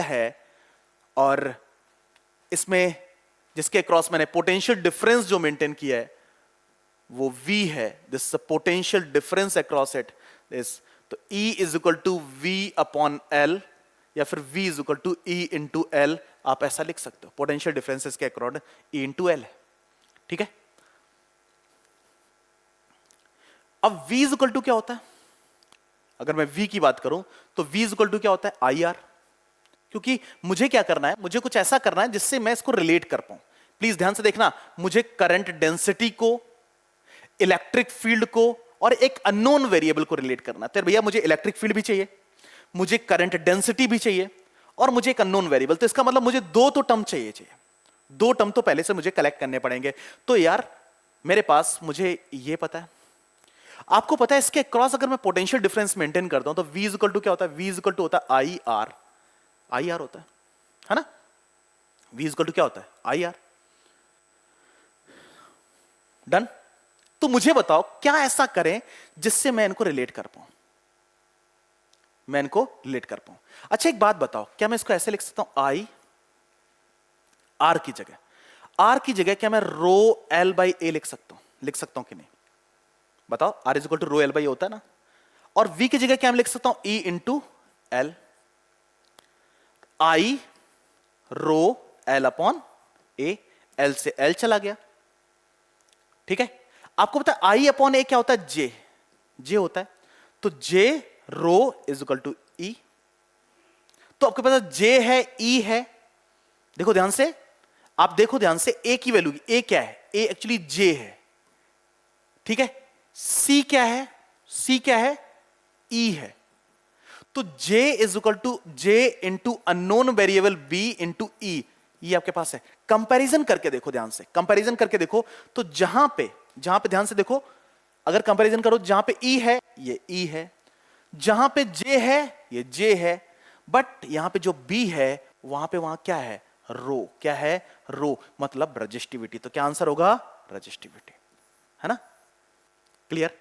है और इसमें जिसके क्रॉस मैंने पोटेंशियल डिफरेंस जो मेंटेन किया है वो V है, this potential difference across it this, तो E is equal to V upon L या फिर V is equal to E into L, आप ऐसा लिख सकते हो, पोटेंशियल डिफरेंसेस के अक्रॉस E इंटू L है, ठीक है। अब V इज इक्वल टू क्या होता है, अगर मैं V की बात करूं तो V इज इक्वल टू क्या होता है, IR, क्योंकि मुझे क्या करना है, मुझे कुछ ऐसा करना है जिससे मैं इसको रिलेट कर पाऊं। प्लीज ध्यान से देखना, मुझे करंट डेंसिटी को इलेक्ट्रिक फील्ड को और एक अननोन वेरिएबल को रिलेट करना। तो भैया मुझे इलेक्ट्रिक फील्ड भी चाहिए, मुझे करंट डेंसिटी भी चाहिए और मुझे एक अननोन वेरिएबल। तो इसका मतलब मुझे दो तो टर्म चाहिए, दो टर्म तो पहले से मुझे कलेक्ट करने पड़ेंगे। तो यार मेरे पास मुझे ये पता है, आपको पता है इसके क्रॉस अगर मैं पोटेंशियल डिफरेंस मेंटेन करता हूं तो V इक्वल टू क्या होता है, V इक्वल टू होता है आई आर होता है ना। V इक्वल टू क्या होता है, आई आर। डन। तो मुझे बताओ क्या ऐसा करें जिससे मैं इनको रिलेट कर पाऊं, अच्छा एक बात बताओ, क्या मैं इसको ऐसे लिख सकता हूं, आई आर की जगह क्या मैं रो एल बाई ए लिख सकता हूं कि नहीं, बताओ। R is equal to rho L by A होता है ना। और V की जगह क्या मैं लिख सकता हूं, E इंटू एल, आई रो एल अपॉन ए, एल से एल चला गया, ठीक है। आपको पता है आई अपॉन ए क्या होता है, जे होता है। तो जे रो इज इक्वल टू ई। तो आपके पास जे है, ई है, देखो ध्यान से, आप देखो ध्यान से, ए की वैल्यू, ए क्या है, ए एक्चुअली जे है, ठीक है। सी क्या है, ई है। तो J is equal to J into unknown variable B into E, ये आपके पास है। कंपैरिजन करके देखो, ध्यान से कंपैरिजन करके देखो, तो जहां पे ध्यान से देखो, अगर कंपैरिजन करो, जहां पे E है ये E है, जहां पे J है ये J है, बट यहां पे जो B है वहां क्या है, रो। क्या है, रो, मतलब रजिस्टिविटी। तो क्या आंसर होगा, रजिस्टिविटी, है ना। क्लियर,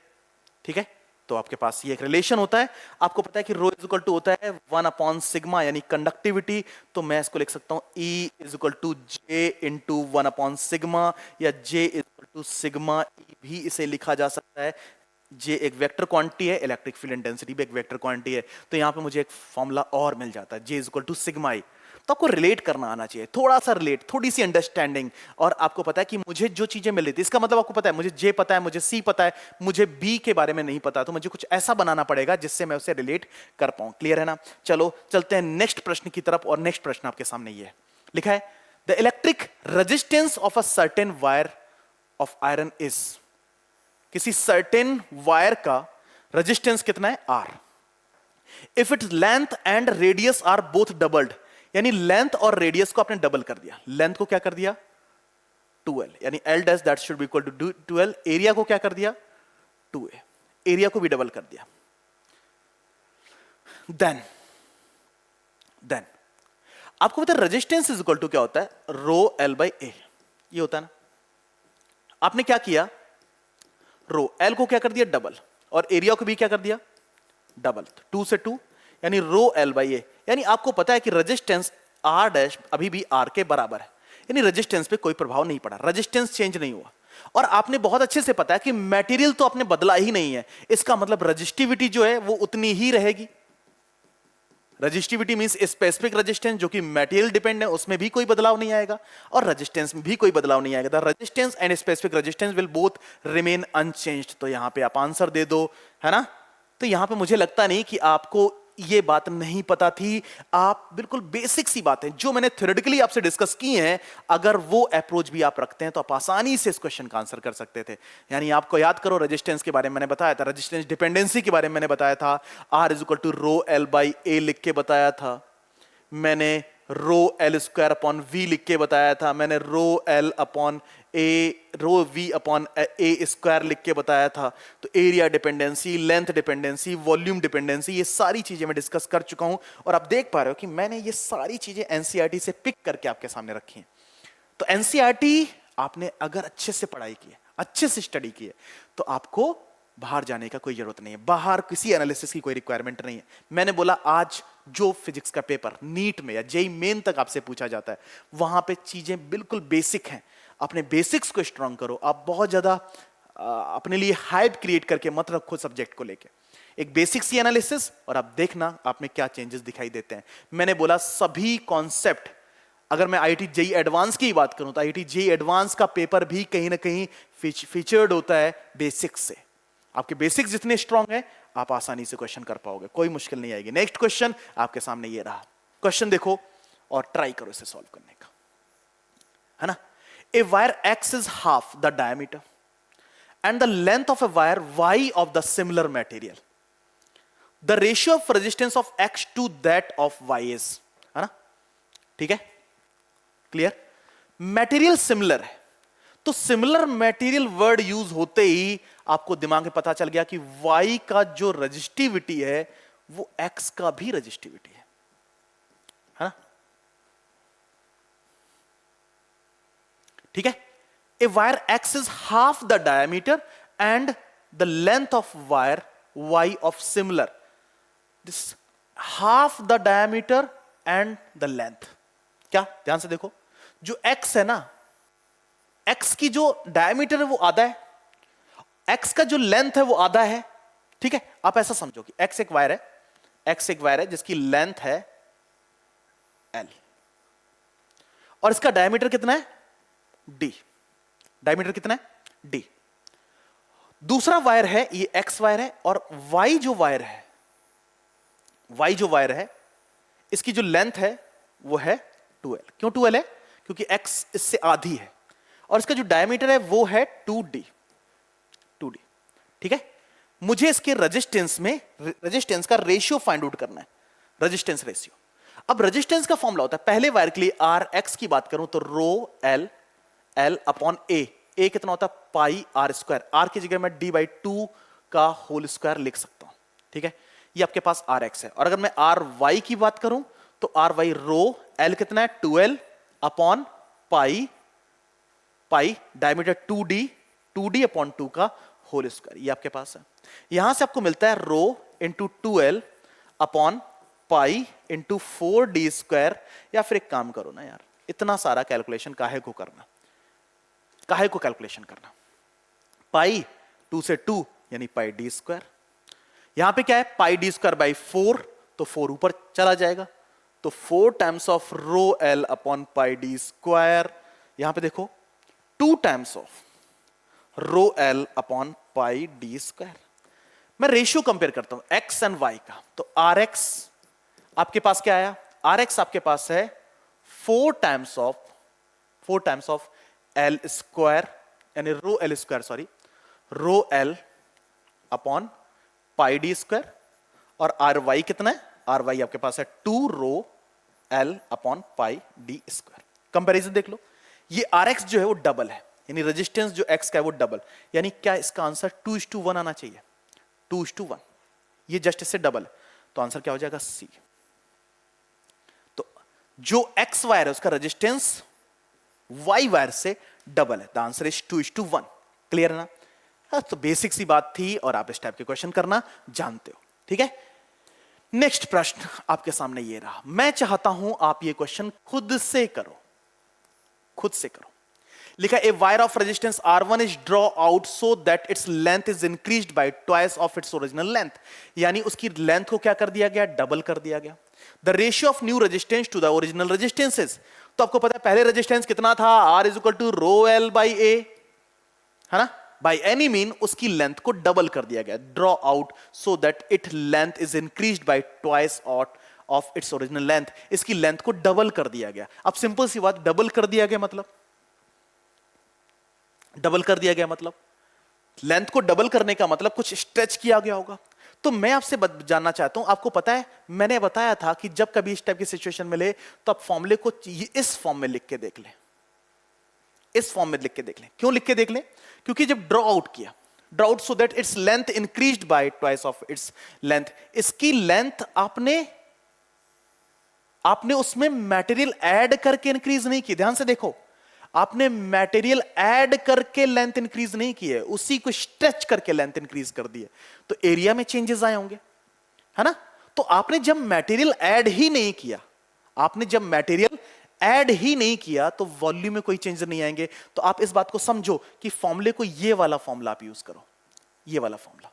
ठीक है। तो आपके पास ये एक रिलेशन होता है। आपको पता है कि रो इज इक्वल टू होता है 1 अपॉन सिग्मा यानी कंडक्टिविटी। तो मैं इसको लिख सकता हूं E is equal to J into 1 upon sigma, या J is equal to sigma E भी इसे लिखा जा सकता है। J एक वेक्टर क्वांटिटी है, इलेक्ट्रिक फील्ड इंटेंसिटी भी एक वेक्टर क्वांटिटी है। तो यहां पे मुझे एक फॉर्मूला और मिल जाता है, J is equal to sigma E। तो आपको रिलेट करना आना चाहिए, थोड़ा सा रिलेट, थोड़ी सी अंडरस्टैंडिंग। और आपको पता है कि मुझे जो चीजें मिल रही थी, इसका मतलब आपको पता है मुझे जे पता है, मुझे सी पता है, मुझे बी के बारे में नहीं पता। तो मुझे कुछ ऐसा बनाना पड़ेगा जिससे मैं उसे रिलेट कर पाऊं। क्लियर है ना। चलो चलते हैं नेक्स्ट प्रश्न की तरफ। और नेक्स्ट प्रश्न आपके सामने ये है, लिखा है the electric resistance of a certain wire of iron is. किसी सर्टेन वायर का रेजिस्टेंस कितना है, R. If its length and radius are both doubled, यानी लेंथ और रेडियस को आपने डबल कर दिया। लेंथ को क्या कर दिया, 2l, यानी l dash that should be equal to 2l। Area को क्या कर दिया, 2a, एरिया को भी डबल कर दिया। देन आपको पता है रेजिस्टेंस इज इक्वल टू क्या होता है, रो एल बाई ए, ये होता है ना। आपने क्या किया, रो एल को क्या कर दिया, डबल, और एरिया को भी क्या कर दिया, डबल, 2 से 2, यानी रो एल बाई ए। यानी आपको पता है कि रेजिस्टेंस आर डैश अभी भी आर के बराबर है, यानी रेजिस्टेंस पे कोई प्रभाव नहीं पड़ा, रेजिस्टेंस चेंज नहीं हुआ। और आपने बहुत अच्छे से पता है कि मटेरियल तो आपने बदला ही नहीं है, इसका मतलब रेजिस्टिविटी जो है वो उतनी ही रहेगी। रेजिस्टिविटी मींस स्पेसिफिक रेजिस्टेंस, जो कि मटेरियल डिपेंड है, उसमें भी कोई बदलाव नहीं आएगा, और रेजिस्टेंस में भी कोई बदलाव नहीं आएगा। The resistance and specific resistance will both remain unchanged. तो यहां पे आप आंसर दे दो, है ना। तो यहां पे मुझे लगता नहीं कि आपको ये बात नहीं पता थी। आप बिल्कुल बेसिक सी बातें जो मैंने थ्योरेटिकली आपसे डिस्कस की हैं, अगर वो अप्रोच भी आप रखते हैं तो आप आसानी से इस क्वेश्चन का आंसर कर सकते थे। यानी आपको याद करो, रेजिस्टेंस के बारे में मैंने बताया था, रेजिस्टेंस डिपेंडेंसी के बारे में मैंने बताया था, R is equal to rho L by A लिख के बताया था मैंने, rho L square upon V लिख के बताया था मैंने, rho L upon A, rho V upon A square लिख के बताया था। तो area dependency, length dependency, volume dependency, ये सारी चीजें मैं डिस्कस कर चुका हूं। और आप देख पा रहे हो कि मैंने ये सारी चीजें एनसीईआरटी से पिक करके आपके सामने रखी हैं। तो एनसीईआरटी आपने अगर अच्छे से पढ़ाई की है, अच्छे से स्टडी की है, तो आपको बाहर जाने का कोई जरूरत नहीं है, बाहर किसी एनालिसिस की कोई रिक्वायरमेंट नहीं है। मैंने बोला आज जो फिजिक्स का पेपर नीट में या जेई मेन तक आपसे पूछा जाता है, वहां पे चीजें बिल्कुल बेसिक हैं। अपने बेसिक्स को स्ट्रांग करो। आप बहुत ज्यादा अपने लिए हाइप क्रिएट करके मत रखो सब्जेक्ट को लेके। एक बेसिक सी एनालिसिस, और आप देखना आप में क्या चेंजेस दिखाई देते हैं। मैंने बोला सभी कॉन्सेप्ट, अगर मैं आईआईटी जेईई एडवांस की बात करूं तो आईआईटी जेईई एडवांस का पेपर भी कहीं ना कहीं फीचर्ड होता है बेसिक्स से। आपके बेसिक्स जितने स्ट्रांग हैं, आप आसानी से क्वेश्चन कर पाओगे, कोई मुश्किल नहीं आएगी। नेक्स्ट क्वेश्चन आपके सामने ये रहा। क्वेश्चन देखो और ट्राई करो इसे सॉल्व करने का, है ना। A wire X is half the diameter and the length of a wire y of the similar material, the ratio of resistance of x to that of y is, है ना? ठीक है, क्लियर? मटेरियल सिमिलर है, तो similar material word use होते ही आपको दिमाग में पता चल गया कि y का जो रजिस्टिविटी है वो x का भी रजिस्टिविटी है ना? ठीक है? A wire x is half the diameter and the length of wire y of similar. This half the diameter and the length. क्या? ध्यान से देखो, जो x है ना, x की जो डायमीटर है वो आधा है, x का जो लेंथ है वो आधा है. ठीक है? आप ऐसा समझो कि x एक वायर है, x एक वायर है जिसकी लेंथ है l और इसका डायमीटर कितना है? d. डायमीटर कितना है? d. दूसरा वायर है, ये x वायर है, और y जो वायर है, y जो वायर है, इसकी जो लेंथ है वो है 2l. क्यों 2l है? क्योंकि x इससे आधी है और इसका जो डायमीटर है वो है 2d. ठीक है? मुझे इसके रेजिस्टेंस का रेशियो फाइंड आउट करना है, रेजिस्टेंस रेशियो. अब रेजिस्टेंस का फॉर्मूला होता है, पहले वायर के लिए Rx की बात करूं तो रो L अपॉन A कितना होता है? पाई R स्क्वायर. R की जगह मैं d/2 का होल स्क्वायर लिख सकता हूं. ठीक है? ये आपके पास Rx है. और अगर मैं Ry की बात करूं तो Ry रो L कितना है? 2L अपॉन पाई डायमीटर 2d अपॉन 2 का होल स्क्वायर. ये आपके पास है. यहां से आपको मिलता है rho into 2L upon pi into 4d square. या फिर एक काम करो ना यार, इतना सारा कैलकुलेशन काहे को कैलकुलेशन करना? पाई 2 से 2 यानी पाई d स्क्वायर. यहां पे क्या है? पाई d स्क्वायर बाई 4, तो 4 ऊपर चला जाएगा, तो 4 times of rho L upon pi d square. यहां पे देखो 2 times of rho L upon pi d square. मैं रेशियो कंपेयर करता हूं x एंड y का, तो Rx आपके पास क्या आया? Rx आपके पास है 4 टाइम्स ऑफ L स्क्वायर, यानी रो L स्क्वायर, सॉरी, रो L upon pi d square. और Ry कितना है? Ry आपके पास है 2 रो L upon pi d square. Comparison देख लो, ये Rx जो है वो डबल है, यानी रेजिस्टेंस जो x का है वो डबल. यानी क्या इसका आंसर 2:1 आना चाहिए? 2:1. ये जस्ट इससे डबल है, तो आंसर क्या हो जाएगा? C. तो जो x वायर है उसका रेजिस्टेंस y वायर से डबल है. The answer is 2:1. क्लियर है ना? तो बेसिक सी बात थी और आप इस टाइप के क्वेश्चन करना जानते हो. ठीक है? नेक्स्ट प्रश्न आपके सामने ये रहा. मैं चाहता हूं आप ये क्वेश्चन खुद से करो. लिखा a wire of resistance R1 is draw out so that its length is increased by twice of its original length. यानी उसकी लेंथ को क्या कर दिया गया? डबल कर दिया गया. The ratio of new resistance to the original resistances. तो आपको पता है पहले रेजिस्टेंस कितना था? R is equal to rho L by A, है ना? बाय एनी मीन उसकी लेंथ को डबल कर दिया गया. Draw out so that it length is increased by twice of its original length. इसकी लेंथ को डबल कर दिया गया. अब सिंपल सी बात, डबल कर दिया गया मतलब लेंथ को डबल करने का मतलब कुछ स्ट्रेच किया गया होगा. तो मैं आपसे जानना चाहता हूं, आपको पता है मैंने बताया था कि जब कभी इस टाइप की सिचुएशन मिले तो आप फॉर्मूले को इस फॉर्म में लिख के देख लें. क्यों लिख के देख लें? क्योंकि जब draw out so that its length increased by twice of its length. इसकी लेंथ आपने उसमें मटेरियल ऐड करके इंक्रीज नहीं की. ध्यान से देखो, आपने मटेरियल ऐड करके लेंथ इंक्रीज नहीं की है, उसी को स्ट्रेच करके लेंथ इंक्रीज कर दी है. तो एरिया में चेंजेस आए होंगे, है ना? तो आपने जब मटेरियल ऐड ही नहीं किया तो वॉल्यूम में कोई चेंज नहीं आएंगे. तो आप इस बात को समझो कि फॉर्मूले को ये वाला फॉर्मूला आप यूज करो. ये वाला फॉर्मूला,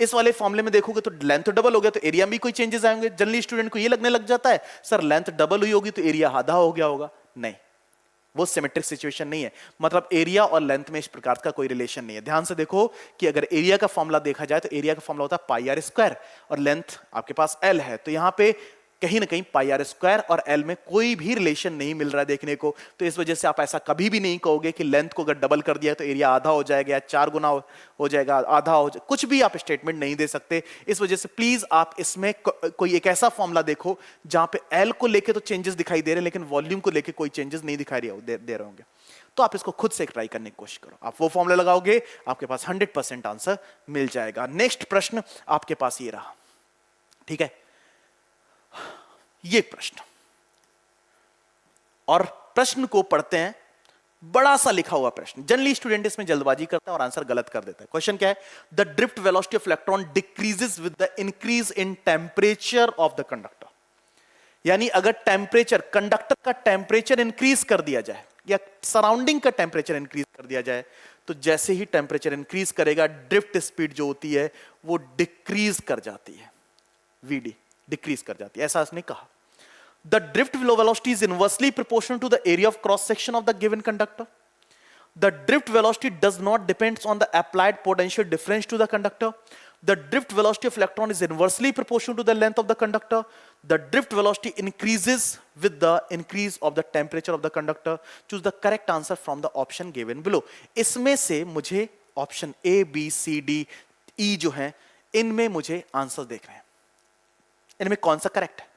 इस वाले फॉर्मूले में देखोगे तो लेंथ तो डबल हो गया, तो एरिया में भी कोई चेंजेस आएंगे. जनरली स्टूडेंट को ये लगने लग जाता है सर लेंथ डबल हुई होगी तो एरिया आधा हो गया होगा. नहीं, वो सिमेट्रिक सिचुएशन नहीं है. मतलब एरिया और लेंथ में इस प्रकार का कोई रिलेशन नहीं है. ध्यान से देखो कि अगर एरिया का फॉर्मूला देखा जाए तो एरिया का फॉर्मूला होता है पाई R स्क्वायर और लेंथ आपके पास L है. तो यहां पे कहीं ना कहीं पाई आर स्क्वायर और एल में कोई भी रिलेशन नहीं मिल रहा है देखने को। तो इस वजह से आप ऐसा कभी भी नहीं कहोगे कि लेंथ को अगर डबल कर दिया तो एरिया आधा हो जाएगा या 4 गुना हो जाएगा, आधा हो जाएगा, कुछ भी आप स्टेटमेंट नहीं दे सकते। इस वजह से प्लीज आप इसमें कोई एक ऐसा फॉर्मूला देखो जहां पे एल को लेके तो चेंजेस दिखाई दे रहे हैं लेकिन वॉल्यूम को लेके कोई चेंजेस नहीं दिखाई दे रहे होंगे। तो आप इसको खुद से ट्राई करने की कोशिश करो। आप वो फॉर्मूला लगाओगे, आपके पास 100% आंसर मिल जाएगा। नेक्स्ट प्रश्न आपके पास ये रहा, ठीक है, ये प्रश्न, और प्रश्न को पढ़ते हैं। बड़ा सा लिखा हुआ प्रश्न, जनरली स्टूडेंट इसमें जल्दबाजी करता है और आंसर गलत कर देता है। क्वेश्चन क्या है? The drift velocity of electron decreases with the increase in temperature of the conductor. यानी अगर टेम्परेचर, कंडक्टर का टेम्परेचर इंक्रीज कर दिया जाए या सराउंडिंग का टेम्परेचर इंक्रीज कर दिया जाए, तो जैसे ही टेम्परेचर इंक्रीज करेगा ड्रिफ्ट स्पीड जो होती है वो डिक्रीज कर जाती है, वीडी डिक्रीज कर जाती है, ऐसा उसने कहा। The drift velocity is inversely proportional to the area of cross section of the given conductor. The drift velocity does not depend on the applied potential difference to the conductor. The drift velocity of electron is inversely proportional to the length of the conductor. The drift velocity increases with the increase of the temperature of the conductor. Choose the correct answer from the option given below. इसमें से मुझे option A, B, C, D, E जो है, इनमें मुझे answer देखने हैं, इनमें कौन सा करेक्ट है?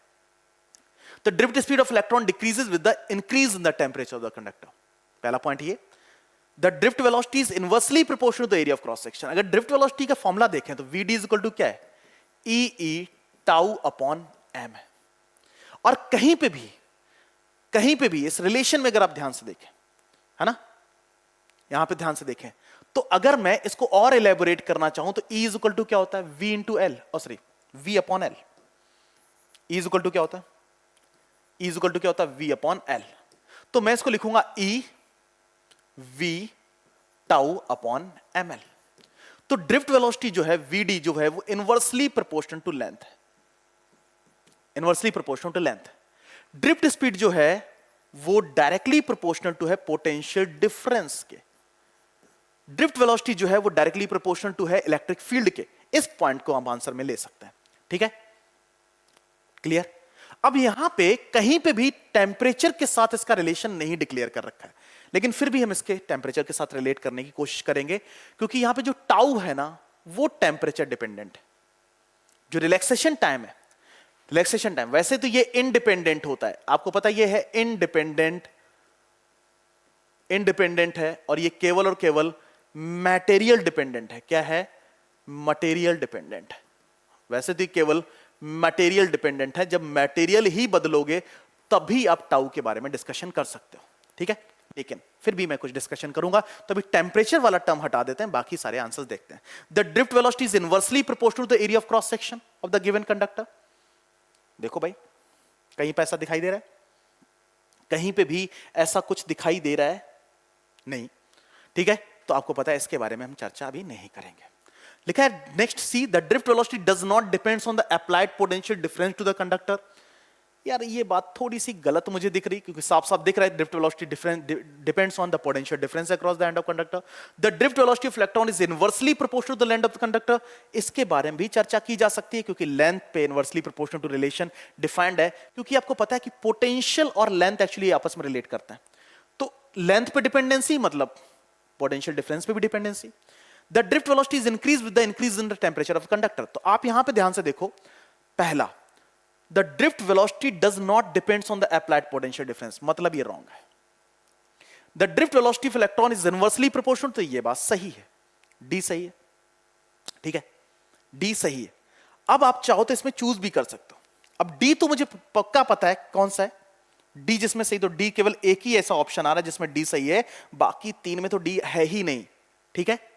The drift speed of electron decreases with the increase in the temperature of the conductor. पहला पॉइंट ये। The drift velocity is inversely proportional to the area of cross section. अगर drift velocity का formula देखें तो Vd is equal to क्या है? E tau upon m है। और कहीं पे भी इस रिलेशन में अगर आप ध्यान से देखें, है ना, यहां पे ध्यान से देखें, तो अगर मैं इसको और एलेबोरेट करना चाहूं तो E is equal to क्या होता है? V into L, V upon L। E is equal to क्या होता है? E is equal to क्या होता है? V upon L। तो मैं इसको लिखूंगा E V tau upon ml। तो ड्रिफ्ट वेलोसिटी जो है Vd जो है वो इनवर्सली प्रोपोर्शनल टू लेंथ है, inversely proportional to length. Drift speed जो है वो डायरेक्टली प्रोपोर्शनल टू है पोटेंशियल डिफरेंस के। ड्रिफ्ट वेलोसिटी जो है वो डायरेक्टली प्रोपोर्शनल टू है इलेक्ट्रिक फील्ड के। इस पॉइंट को हम आंसर में ले सकते हैं, ठीक है, क्लियर। अब यहां पे कहीं पे भी टेम्परेचर के साथ इसका रिलेशन नहीं डिक्लेयर कर रखा है, लेकिन फिर भी हम इसके टेम्परेचर के साथ रिलेट करने की कोशिश करेंगे, क्योंकि यहां पे जो टाउ है ना वो टेम्परेचर डिपेंडेंट है। जो रिलैक्सेशन टाइम है, रिलैक्सेशन टाइम वैसे तो ये इंडिपेंडेंट होता है, आपको पता ये है इंडिपेंडेंट है, और ये केवल और केवल मटेरियल डिपेंडेंट है। क्या है? मटेरियल डिपेंडेंट है। वैसे तो केवल मटेरियल डिपेंडेंट है, जब मटेरियल ही बदलोगे तभी आप टाउ के बारे में डिस्कशन कर सकते हो, ठीक है। लेकिन फिर भी मैं कुछ डिस्कशन करूंगा, तो अभी टेम्परेचर वाला टर्म हटा देते हैं, बाकी सारे आंसर्स देखते हैं। The drift velocity is inversely proportional to the area of cross section of the given conductor. देखो भाई, कहीं पे ऐसा दिखाई दे रहा है? कहीं पे भी ऐसा कुछ दिखाई दे रहा है? नहीं, ठीक है। तो आपको पता है इसके बारे में हम चर्चा अभी नहीं करेंगे। लिखा है next C, the drift velocity does not depends on the applied potential difference to the conductor. यार ये बात थोड़ी सी गलत मुझे दिख रही, क्योंकि साफ साफ दिख रहा है drift velocity depends on the potential difference across the end of conductor. The drift velocity of electron is inversely proportional to the length of the conductor. इसके बारे में भी चर्चा की जा सकती है, क्योंकि लेंथ पे inversely proportional to relation defined है, क्योंकि आपको पता है कि पोटेंशियल और लेंथ एक्चुअली आपस में रिलेट करते हैं। तो लेंथ पे डिपेंडेंसी मतलब पोटेंशियल डिफरेंस पे भी dependency. The drift velocity is increase with the increase in the temperature of conductor. तो आप यहां पे ध्यान से देखो, पहला the drift velocity does not depends on the applied potential difference, मतलब ये रॉन्ग है। The drift velocity of electron is inversely proportional, तो ये बात सही है, डी सही है, ठीक है, डी सही है। अब आप चाहो तो इसमें चूज भी कर सकते हो। अब डी तो मुझे पक्का पता है कौन सा है, डी जिसमें सही, तो डी केवल एक ही ऐसा ऑप्शन आ रहा है जिसमें डी सही है, बाकी तीन में तो डी है ही नहीं, ठीक है।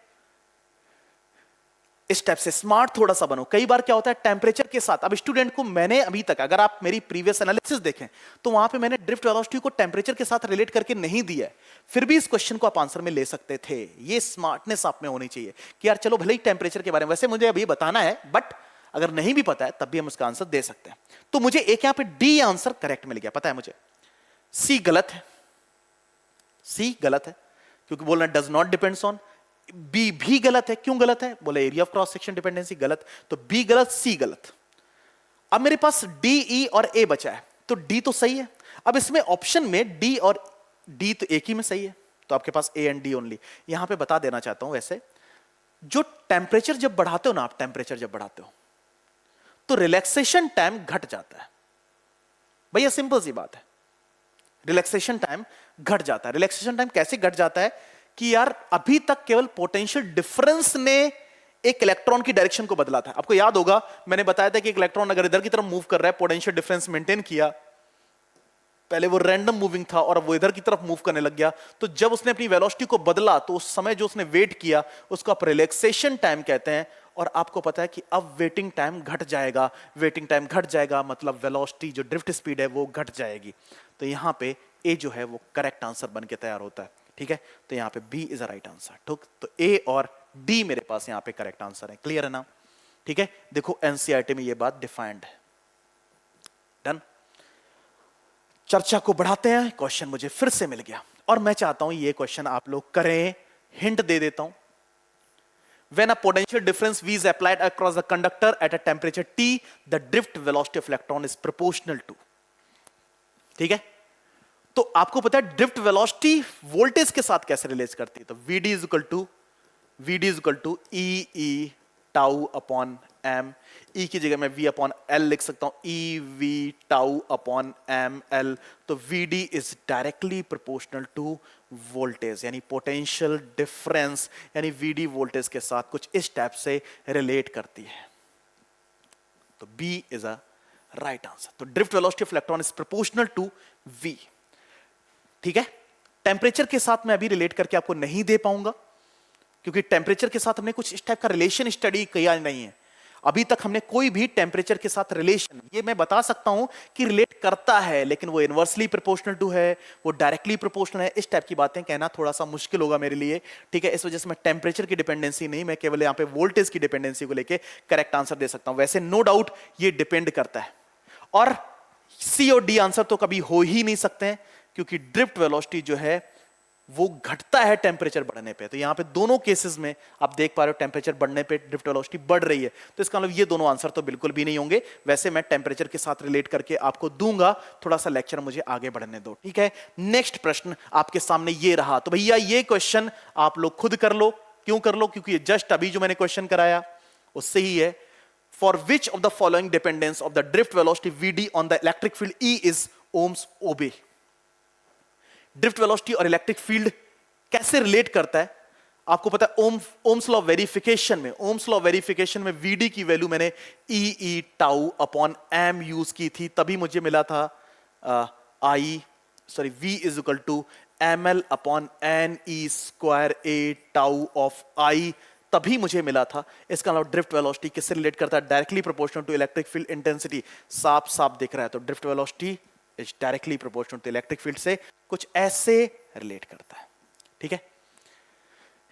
इस टाइप से स्मार्ट थोड़ा सा बनो। कई बार क्या होता है टेम्परेचर के साथ, अब स्टूडेंट को मैंने अभी तक, अगर आप मेरी प्रीवियस एनालिसिस देखें तो वहां पे मैंने ड्रिफ्ट वेलोसिटी को टेम्परेचर के साथ रिलेट करके नहीं दिया है, फिर भी इस क्वेश्चन को आप आंसर में ले सकते थे। ये स्मार्टनेस आप में होनी चाहिए कि यार चलो भले ही टेम्परेचर के बारे में वैसे मुझे अभी बताना है, बट अगर नहीं भी पता है तब भी हम उसका आंसर दे सकते हैं। तो मुझे एक यहां पर डी आंसर करेक्ट मिल गया, पता है मुझे। सी गलत है, सी गलत है, क्योंकि बोलना does not depends on. B भी गलत है, क्यों गलत है? बोले area of cross section dependency, गलत। तो बी गलत, सी गलत। अब मेरे पास डी, ई और ए बचा है, तो डी तो सही है। अब इसमें ऑप्शन में डी और डी तो एक ही में सही है, तो आपके पास ए एंड डी ओनली। यहां पे बता देना चाहता हूं, वैसे जो टेम्परेचर जब बढ़ाते हो ना आप, टेम्परेचर जब बढ़ाते हो तो रिलैक्सेशन टाइम घट जाता है। भैया सिंपल सी बात है, रिलैक्सेशन टाइम घट जाता है। रिलैक्सेशन टाइम कैसे घट जाता है कि यार अभी तक केवल पोटेंशियल डिफरेंस ने एक इलेक्ट्रॉन की डायरेक्शन को बदला था। आपको याद होगा मैंने बताया था कि एक इलेक्ट्रॉन अगर इधर की तरफ मूव कर रहा है, पोटेंशियल डिफरेंस मेंटेन किया, पहले वो रैंडम मूविंग था और अब वो इधर की तरफ मूव करने लग गया, तो जब उसने अपनी वेलोसिटी को बदला तो उस समय जो उसने वेट किया उसको आप रिलैक्सेशन टाइम कहते हैं। और आपको पता है कि अब वेटिंग टाइम घट जाएगा, वेटिंग टाइम घट जाएगा मतलब वेलोसिटी जो ड्रिफ्ट स्पीड है वो घट जाएगी। तो यहां पे ए जो है वो करेक्ट आंसर बन के तैयार होता है, ठीक है। तो यहां पे B is a right answer, ठीक। तो ए और डी मेरे पास यहां पे करेक्ट आंसर है, क्लियर है ना, ठीक है। देखो एनसीईआरटी में ये बात डिफाइंड है, डन। चर्चा को बढ़ाते हैं, क्वेश्चन मुझे फिर से मिल गया और मैं चाहता हूं ये क्वेश्चन आप लोग करें। हिंट दे देता हूं, when a potential difference V is applied across the conductor at a temperature T, the drift velocity of electron is proportional to, ठीक है। तो आपको पता है ड्रिफ्ट वेलोसिटी वोल्टेज के साथ कैसे रिलेट करती है, तो VD is equal to e tau upon m. E की जगह मैं V अपॉन L लिख सकता हूं, e v tau upon m L. तो VD is directly proportional to voltage, यानी पोटेंशियल डिफरेंस, यानी VD वोल्टेज के साथ कुछ इस टाइप से रिलेट करती है। तो B is a right answer. तो drift velocity of electron is proportional to V, ठीक है। टेम्परेचर के साथ मैं अभी रिलेट करके आपको नहीं दे पाऊंगा क्योंकि टेम्परेचर के साथ हमने कुछ इस टाइप का रिलेशन स्टडी किया नहीं है अभी तक। हमने कोई भी टेम्परेचर के साथ रिलेशन, ये मैं बता सकता हूं कि रिलेट करता है, लेकिन वो इनवर्सली प्रोपोर्शनल टू है, वो डायरेक्टली प्रोपोर्शनल है, इस टाइप की बातें कहना थोड़ा सा मुश्किल होगा मेरे लिए, ठीक है। इस वजह से मैं टेम्परेचर की डिपेंडेंसी नहीं, मैं केवल यहां पे वोल्टेज की डिपेंडेंसी को लेकर करेक्ट आंसर दे सकता हूं। वैसे नो डाउट ये डिपेंड करता है, और सी और डी आंसर तो कभी हो ही नहीं सकते हैं क्योंकि ड्रिफ्ट वेलोसिटी जो है वो घटता है टेम्परेचर बढ़ने पे। तो यहां पे दोनों केसेस में आप देख पा रहे हो टेम्परेचर बढ़ने पे ड्रिफ्ट वेलोसिटी बढ़ रही है, तो इसका मतलब ये दोनों आंसर तो बिल्कुल भी नहीं होंगे। वैसे मैं टेम्परेचर के साथ रिलेट करके आपको दूंगा, थोड़ा सा लेक्चर मुझे आगे बढ़ने दो, ठीक है। नेक्स्ट प्रश्न आपके सामने ये रहा, तो भैया ये क्वेश्चन आप लोग खुद कर लो। क्यों कर लो, क्योंकि ये जस्ट अभी जो मैंने क्वेश्चन कराया उससे ही है। For which of the following dependence of the drift velocity VD on the electric field E is Ohm's obey. Drift velocity और इलेक्ट्रिक फील्ड कैसे रिलेट करता है आपको पता है। ओम्स लॉ वेरिफिकेशन में, ओम्स लॉ वेरिफिकेशन में VD की वैल्यू मैंने e tau upon m use की थी, तभी मुझे मिला था V is equal to ML upon NE square A tau of I, तभी मुझे मिला था। इसका अलावा ड्रिफ्ट वेलोसिटी किससे रिलेट करता है, directly proportional to electric field intensity, साफ साफ दिख रहा है। तो drift velocity is directly proportional to electric field से कुछ ऐसे रिलेट करता है, ठीक है।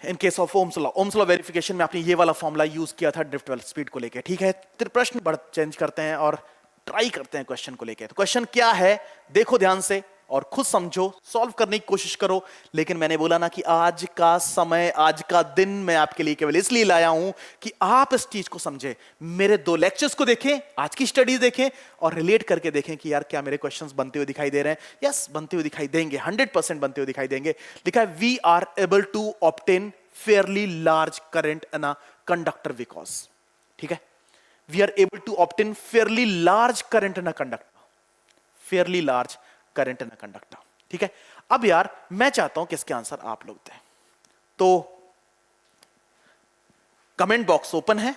In case of Ohm's law verification में आपने ये वाला फॉर्मूला यूज किया था ड्रिफ्ट स्पीड को लेके, ठीक है। प्रश्न बढ़ चेंज करते हैं और ट्राई करते हैं क्वेश्चन को लेके। तो क्वेश्चन क्या है देखो ध्यान से और खुद समझो, सॉल्व करने की कोशिश करो। लेकिन मैंने बोला ना कि आज का समय, आज का दिन मैं आपके लिए केवल इसलिए लाया हूं कि आप इस चीज को समझे। मेरे 2 लेक्चर्स को देखें, आज की स्टडी देखें और रिलेट करके देखें कि यार क्या मेरे क्वेश्चंस बनते हुए दिखाई दे रहे हैं। यस, बनते हुए दिखाई देंगे, 100% बनते हुए दिखाई देंगे। लिखा है we are able to obtain fairly large current in a conductor because, ठीक है। We are able to obtain fairly large current in a conductor, fairly large current in a conductor, ठीक है। अब यार मैं चाहता हूं कि इसके आंसर आप लोग दें, तो कमेंट बॉक्स ओपन है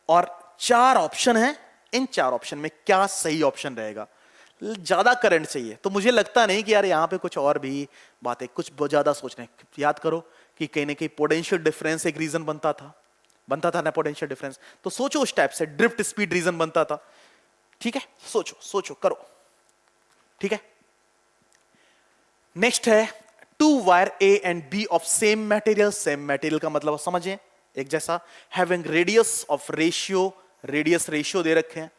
और 4 ऑप्शन है। इन 4 ऑप्शन में क्या सही ऑप्शन रहेगा। ज्यादा करंट चाहिए तो मुझे लगता नहीं कि यार यहां पे कुछ और भी बातें, कुछ ज्यादा सोचने। याद करो कि कहीं ना कहीं पोटेंशियल डिफरेंस एक रीजन बनता था ना, पोटेंशियल डिफरेंस। तो सोचो उस टाइप से ड्रिफ्ट स्पीड रीजन बनता था, ठीक है। सोचो करो, ठीक है। नेक्स्ट है 2 wire A and B of same material. Same material का मतलब समझें, एक जैसा। Having radius of ratio, radius ratio दे रखे हैं,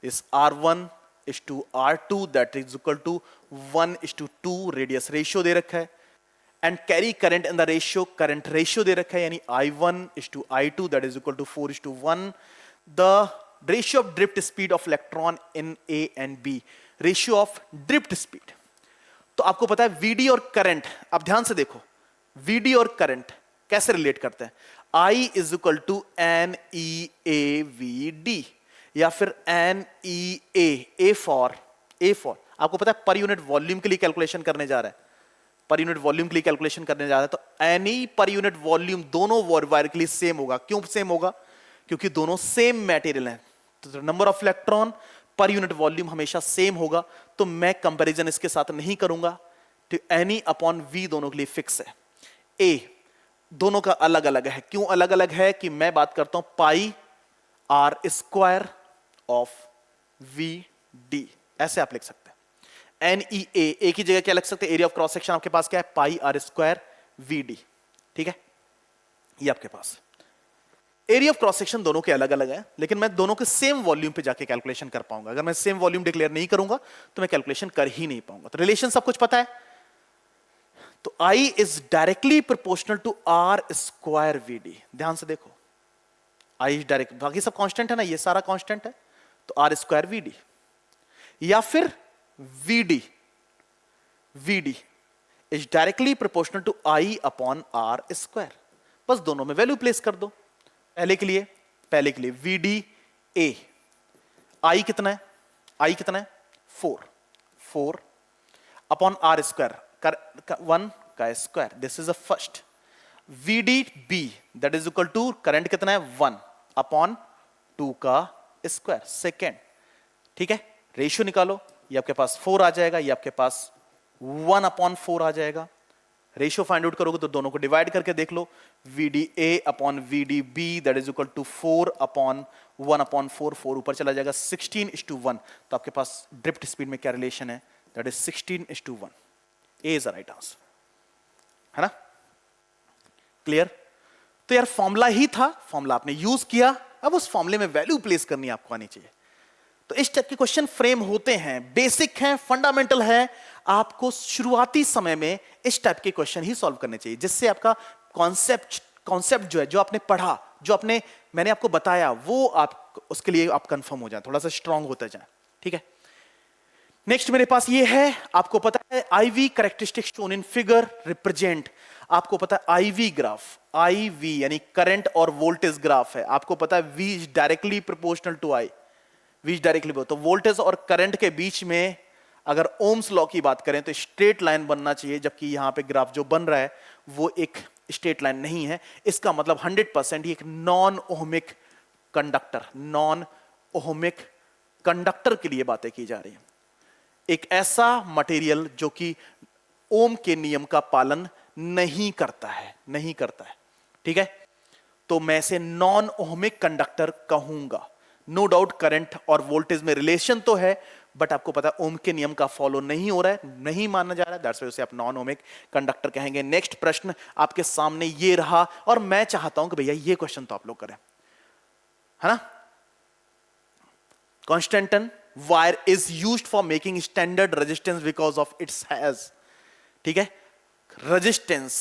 इस R1 is to R2 that is equal to 1 is to 2, radius ratio दे रखा है। And carry current in the ratio, current ratio दे रखा है, यानी I1 is to I2 that is equal to 4 is to 1। The ratio of drift speed of electron in A and B, ratio of drift speed. तो आपको पता है VD और current, अब ध्यान से देखो वीडी और करंट कैसे रिलेट करते हैं। I is equal to N E A V D, या फिर एन ई ए फॉर आपको पता है पर यूनिट वॉल्यूम के लिए कैलकुलेशन करने जा रहा है, पर यूनिट वॉल्यूम के लिए कैलकुलेशन करने जा रहा है, तो एनी पर यूनिट वॉल्यूम दोनों वायर के लिए सेम होगा। क्यों सेम होगा? क्योंकि दोनों सेम मटेरियल हैं, तो number of electron per unit volume हमेशा सेम होगा। तो मैं कंपैरिजन इसके साथ नहीं करूंगा, तो एनी अपॉन वी दोनों के लिए फिक्स है। ए दोनों का अलग अलग है। क्यों अलग अलग है? कि मैं बात करता हूं pi R square of V D, ऐसे आप लिख सकते हैं। एन ई ए की जगह क्या लिख सकते हैं? एरिया ऑफ क्रॉस सेक्शन आपके पास क्या है? पाई आर स्क्वायर वी डी, ठीक है, ये आपके पास। एरिया ऑफ क्रॉस सेक्शन दोनों के अलग अलग है, लेकिन मैं दोनों के सेम वॉल्यूम पे जाके कैलकुलेशन कर पाऊंगा। अगर मैं सेम वॉल्यूम डिक्लेयर नहीं करूंगा तो मैं कैलकुलेशन कर ही नहीं पाऊंगा। तो रिलेशन सब कुछ पता है। तो I is directly proportional to R square V D. ध्यान से देखो, I इज डायरेक्ट, बाकी सब कांस्टेंट है ना, ये सारा कांस्टेंट है, तो आर स्क्वायर वी डी, या फिर V D is directly proportional to I upon R square. बस दोनों में वैल्यू प्लेस कर दो। पहले के लिए वी डी ए, I कितना है? 4 अपॉन आर स्क्वायर, 1 का square, this is the first. V D B that is equal to current कितना है? 1 अपॉन 2 का स्क्वायर, सेकेंड, ठीक है। रेशियो निकालो, ये आपके पास 4 आ जाएगा, ये आपके पास 1 अपॉन 4 आ जाएगा। रेशियो फाइंड आउट करोगे तो दोनों को डिवाइड करके देख लो, V D A upon V D B that is equal to 4 upon 1 upon 4, 4 ऊपर चला जाएगा, 16:1। तो आपके पास ड्रिफ्ट स्पीड में क्या रिलेशन है? That is 16:1। A is the right answer, है ना, क्लियर। तो यार फॉर्मूला ही था, फॉर्मूला आपने यूज किया, अब उस फॉर्मूले में वैल्यू प्लेस करनी आपको आनी चाहिए। तो इस टाइप के क्वेश्चन फ्रेम होते हैं, बेसिक हैं, फंडामेंटल है। आपको शुरुआती समय में इस टाइप के क्वेश्चन ही सॉल्व करने चाहिए, जिससे आपका कॉन्सेप्ट जो है, जो आपने पढ़ा, जो मैंने आपको बताया, वो आप उसके लिए आप कंफर्म हो जाए, थोड़ा सा स्ट्रांग होता जाए, ठीक है। नेक्स्ट मेरे पास ये है, आपको पता है IV characteristic shown in figure represent, आपको पता है आईवी ग्राफ, आईवी यानी करंट और वोल्टेज ग्राफ है। आपको पता है V is directly proportional to I, V is directly, तो वोल्टेज और करंट के बीच में अगर ओम्स लॉ की बात करें तो स्ट्रेट लाइन बनना चाहिए, जबकि यहां पे ग्राफ जो बन रहा है वो एक स्ट्रेट लाइन नहीं है। इसका मतलब 100% ये एक नॉन ओहमिक कंडक्टर के लिए बातें की जा रही है। एक ऐसा मटेरियल जो कि ओम के नियम का पालन नहीं करता है, ठीक है। तो मैं इसे नॉन ओहमिक कंडक्टर कहूंगा। नो डाउट करंट और वोल्टेज में रिलेशन तो है, बट आपको पता है ओम के नियम का फॉलो नहीं हो रहा है, नहीं माना जा रहा है, दैट्स व्हाई उसे आप नॉन ओहमिक कंडक्टर कहेंगे। नेक्स्ट प्रश्न आपके सामने ये रहा, और मैं चाहता हूं कि भैया ये क्वेश्चन तो आप लोग करें, है ना। Constantan wire is used for making standard resistance because of its has, ठीक है। रेजिस्टेंस,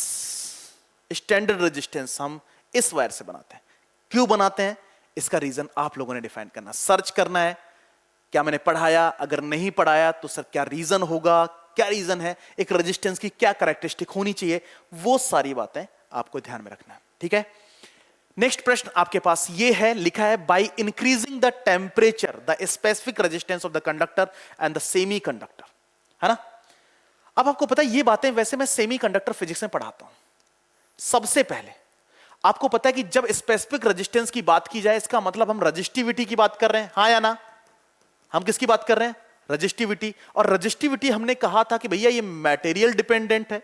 स्टैंडर्ड रेजिस्टेंस हम इस वायर से बनाते हैं। क्यों बनाते हैं, इसका रीजन आप लोगों ने डिफाइन करना, सर्च करना है। क्या मैंने पढ़ाया, अगर नहीं पढ़ाया तो सर क्या रीजन होगा, क्या रीजन है, एक रेजिस्टेंस की क्या कैरेक्टरिस्टिक होनी चाहिए, वो सारी बातें आपको ध्यान में रखना है, ठीक है। नेक्स्ट प्रश्न आपके पास ये है, लिखा है bye increasing the temperature the specific resistance of the conductor and the semi conductor, है ना। अब आपको पता है ये बातें वैसे मैं सेमी कंडक्टर फिजिक्स में पढ़ाता हूं। सबसे पहले आपको पता है कि जब स्पेसिफिक रेजिस्टेंस की बात की जाए, इसका मतलब हम रजिस्टिविटी की बात कर रहे हैं, हाँ या ना। हम किसकी बात कर रहे हैं, रजिस्टिविटी। और रजिस्टिविटी हमने कहा था कि भैया ये मटेरियल डिपेंडेंट है,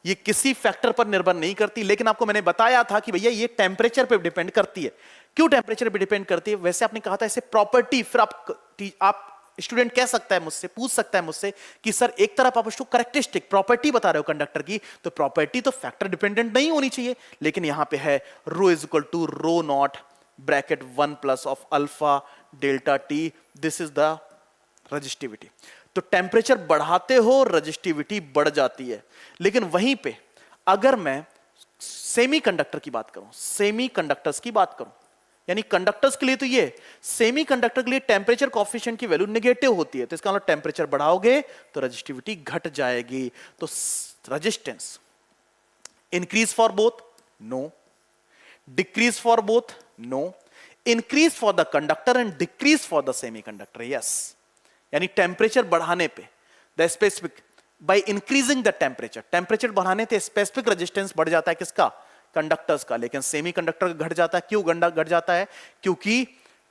ये किसी फैक्टर पर निर्भर नहीं करती। लेकिन आपको मैंने बताया था कि भैया ये टेम्परेचर पे डिपेंड करती है। क्यों टेम्परेचर पे डिपेंड करती है, वैसे आपने कहा था इसे प्रॉपर्टी। फिर आप स्टूडेंट कह सकता है मुझसे, पूछ सकता है मुझसे कि सर एक तरफ आप उसको कैरेक्टरिस्टिक प्रॉपर्टी बता रहे हो कंडक्टर की, तो प्रॉपर्टी तो फैक्टर डिपेंडेंट नहीं होनी चाहिए। लेकिन यहां पे है rho is equal to rho not bracket 1 plus of alpha delta T, this is the resistivity. तो टेम्परेचर बढ़ाते हो रजिस्टिविटी बढ़ जाती है। लेकिन वहीं पे अगर मैं सेमी कंडक्टर की बात करूं, सेमी कंडक्टर्स की बात करूं, यानी कंडक्टर्स के लिए तो ये, सेमी कंडक्टर के लिए टेम्परेचर कॉफिशिएंट की वैल्यू नेगेटिव होती है, तो इसका मतलब टेम्परेचर बढ़ाओगे तो रजिस्टिविटी घट जाएगी। तो resistance increase for both, no, decrease for both, no, increase for the conductor and decrease for the semiconductor, yes. यानी टेम्परेचर बढ़ाने पे the specific, by increasing the temperature, temperature बढ़ाने से स्पेसिफिक रेजिस्टेंस बढ़ जाता है किसका, कंडक्टर्स का, लेकिन सेमी कंडक्टर घट जाता है। क्यों घट जाता है? क्योंकि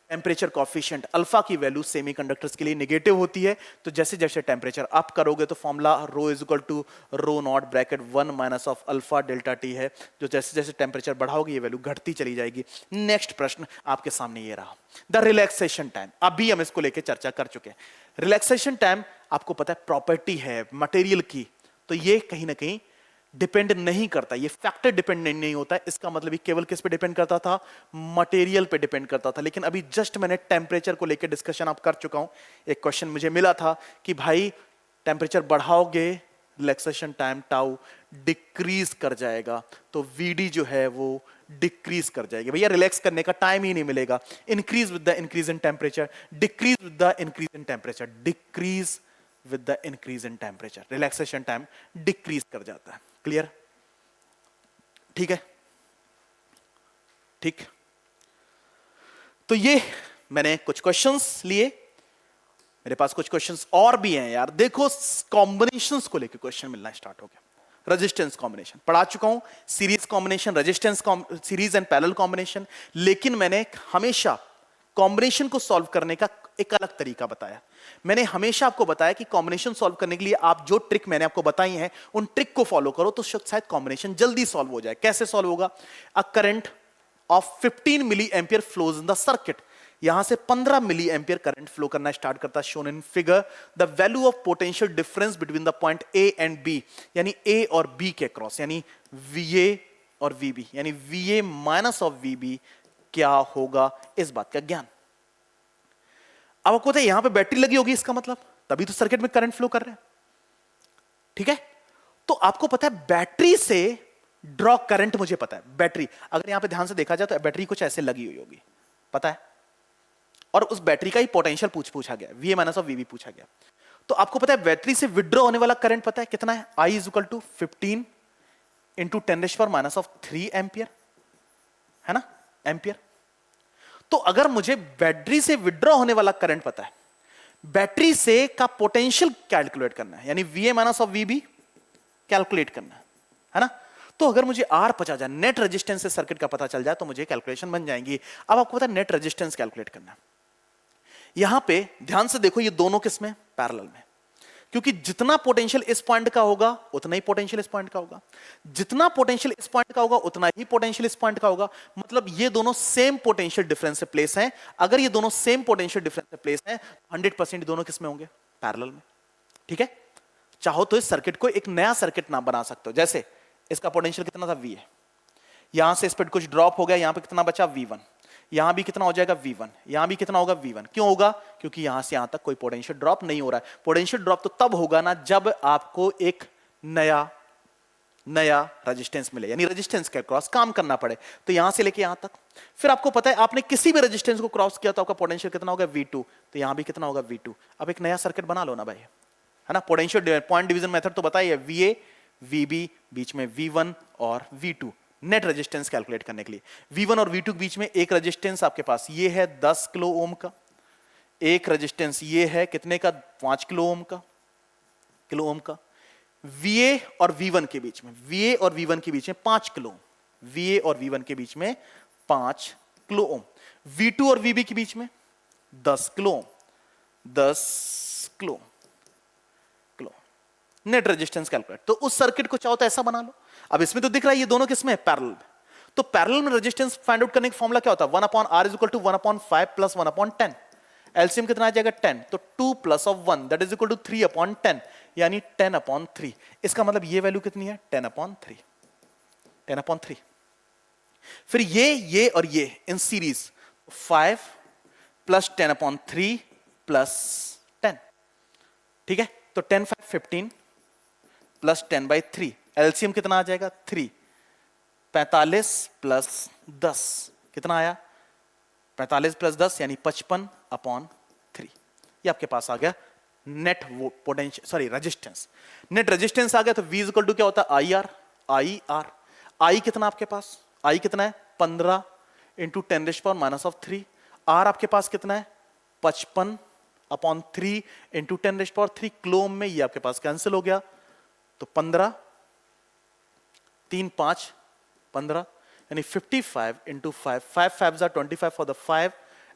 टेम्परेचर कॉफिशिएंट अल्फा की वैल्यू सेमी कंडक्टर्स के लिए नेगेटिव होती है। तो जैसे जैसे टेम्परेचर अप करोगे तो formula rho is equal to rho not bracket 1 minus of alpha delta T है, जो जैसे जैसे टेम्परेचर बढ़ाओगे ये वैल्यू घटती चली जाएगी। नेक्स्ट प्रश्न आपके सामने ये रहा, द रिलैक्सेशन टाइम। अभी हम इसको लेके चर्चा कर चुके हैं। रिलैक्सेशन टाइम आपको पता है प्रॉपर्टी है मटेरियल की, तो ये कहीं ना कहीं डिपेंड नहीं करता, ये फैक्टर डिपेंडेंट नहीं होता है। इसका मतलब ये केवल किस पे डिपेंड करता था, मटेरियल पे डिपेंड करता था। लेकिन अभी जस्ट मैंने टेम्परेचर को लेकर डिस्कशन आप कर चुका हूं। एक क्वेश्चन मुझे मिला था कि भाई टेम्परेचर बढ़ाओगे रिलैक्सेशन टाइम टाउ डिक्रीज कर जाएगा, तो वीडी जो है वो डिक्रीज कर जाएगी। भैया रिलैक्स करने का टाइम ही नहीं मिलेगा। Increase with the increase in temperature, decrease with the increase in temperature, decrease with the increase in temperature, relaxation time decrease कर जाता है। क्लियर? ठीक है, ठीक। तो ये मैंने कुछ क्वेश्चंस लिए, मेरे पास कुछ क्वेश्चंस और भी हैं यार। देखो कॉम्बिनेशंस को लेकर क्वेश्चन मिलना स्टार्ट हो गया। रेजिस्टेंस कॉम्बिनेशन पढ़ा चुका हूं, series combination, resistance series and parallel combination, लेकिन मैंने हमेशा कॉम्बिनेशन को सॉल्व करने का एक अलग तरीका बताया। मैंने हमेशा आपको बताया कि कॉम्बिनेशन सॉल्व करने के लिए आप जो ट्रिक मैंने आपको बताई है उन ट्रिक को फॉलो करो तो शायद कॉम्बिनेशन जल्दी सॉल्व हो जाए। कैसे सॉल्व होगा? A current of 15 milli ampere flows in the circuit, यहां से 15 मिली एंपियर करंट फ्लो करना स्टार्ट करता है, shown in figure. The value of potential difference between the point A and B, यानी ए और बी के cross, यानी वीए और वीबी, यानी वीए माइनस ऑफ वीबी क्या होगा, इस बात का ज्ञान। अब आपको पता है यहां पे बैटरी लगी होगी, इसका मतलब तभी तो सर्किट में करंट फ्लो कर रहे हैं। ठीक है, तो आपको पता है बैटरी से ड्रॉ करंट, मुझे पता है बैटरी, अगर यहां पे ध्यान से देखा जाए तो बैटरी कुछ ऐसे लगी हुई होगी, पता है, और उस बैटरी का ही पोटेंशियल पूछा गया, वी माइनस ऑफ वीबी पूछा गया। तो आपको पता है बैटरी से विड्रॉ होने वाला करंट पता है कितना है, I इज इक्वल टू 15 इंटू 10⁻³ एंपियर, है ना, एंपियर। तो अगर मुझे बैटरी से विड्रॉ होने वाला करंट पता है, बैटरी से का पोटेंशियल कैलकुलेट करना है, यानी V A minus of V B calculate करना है ना। तो अगर मुझे आर पता जाए, नेट रेजिस्टेंस से सर्किट का पता चल जाए, तो मुझे कैलकुलेशन बन जाएंगी। अब आपको पता है नेट रेजिस्टेंस कैलकुलेट करना है। यहां पे ध्यान से देखो, ये दोनों किसमें, पैरेलल में, क्योंकि जितना पोटेंशियल इस पॉइंट का होगा उतना ही पोटेंशियल इस पॉइंट का होगा, जितना पोटेंशियल इस पॉइंट का होगा उतना ही पोटेंशियल इस पॉइंट का होगा। मतलब ये दोनों सेम पोटेंशियल डिफरेंस से प्लेस हैं। अगर ये दोनों सेम पोटेंशियल डिफरेंस से प्लेस हैं, 100% दोनों किसमें होंगे, पैरेलल में। ठीक है, चाहो तो इस सर्किट को एक नया सर्किट ना बना सकते हो। जैसे इसका पोटेंशियल कितना था, वी है, यहां से इस पर कुछ ड्रॉप हो गया, यहां पे कितना बचा, V1, यहां भी कितना हो जाएगा, V1, यहां भी कितना होगा, V1। क्यों होगा? क्योंकि यहां से यहां तक कोई पोटेंशियल ड्रॉप नहीं हो रहा है। पोटेंशियल ड्रॉप तो तब होगा ना जब आपको एक नया रेजिस्टेंस मिले, यानी रेजिस्टेंस के क्रॉस काम करना पड़े। तो यहां से लेके यहां तक, फिर आपको पता है आपने किसी भी रेजिस्टेंस को क्रॉस किया तो आपका पोटेंशियल कितना होगा, V2, तो यहां भी कितना होगा, V2। अब एक नया सर्किट बना लो ना भाई, है ना। पोटेंशियल पॉइंट डिवीजन मेथड तो बताइए, VA VB, बीच में V1 और V2, नेट रेजिस्टेंस कैलकुलेट करने के लिए। V1 और V2 के बीच में एक रेजिस्टेंस आपके पास ये है 10 किलो ओम का, एक रेजिस्टेंस ये है कितने का, 5 किलो ओम का। VA और V1 के बीच में, VA और V1 के बीच में 5 किलो, VA और V1 के बीच में 5 किलो ओम। V2 और VB के बीच में 10 kilo ohm, 10 kilo net resistance calculate. तो उस सर्किट को चाहो तो ऐसा बना लो। अब इसमें तो दिख रहा है ये दोनों किसमें है, पैरेलल में। तो पैरेलल में रेजिस्टेंस फाइंड आउट करने का फॉर्मूला क्या होता है, 1/R is equal to 1/5 plus 1/10। LCM कितना आ जाएगा, 10, तो 2 plus of 1 that is equal to 3/10, यानी 10/3। इसका मतलब ये वैल्यू कितनी है, 10/3, 10/3। फिर ये और ये इन सीरीज, 5 प्लस 10/3 प्लस 10। ठीक है, तो 10 5 15 प्लस 10/3, एलसीएम कितना आ जाएगा, 3, 45 प्लस 10 कितना आया, 45 प्लस 10 यानी 55/3। ये आपके पास आ गया net potential, sorry resistance. Net resistance आ गया तो V इक्वल टू क्या होता है, IR। आई कितना आपके पास, आई कितना है 15 इंटू 10⁻³ आर आपके पास कितना है 55/3 इंटू 10⁻³ क्लोम में ये आपके पास कैंसिल हो गया तो 15 3 5 15 यानी 55 into 5 5 5 25 for the 5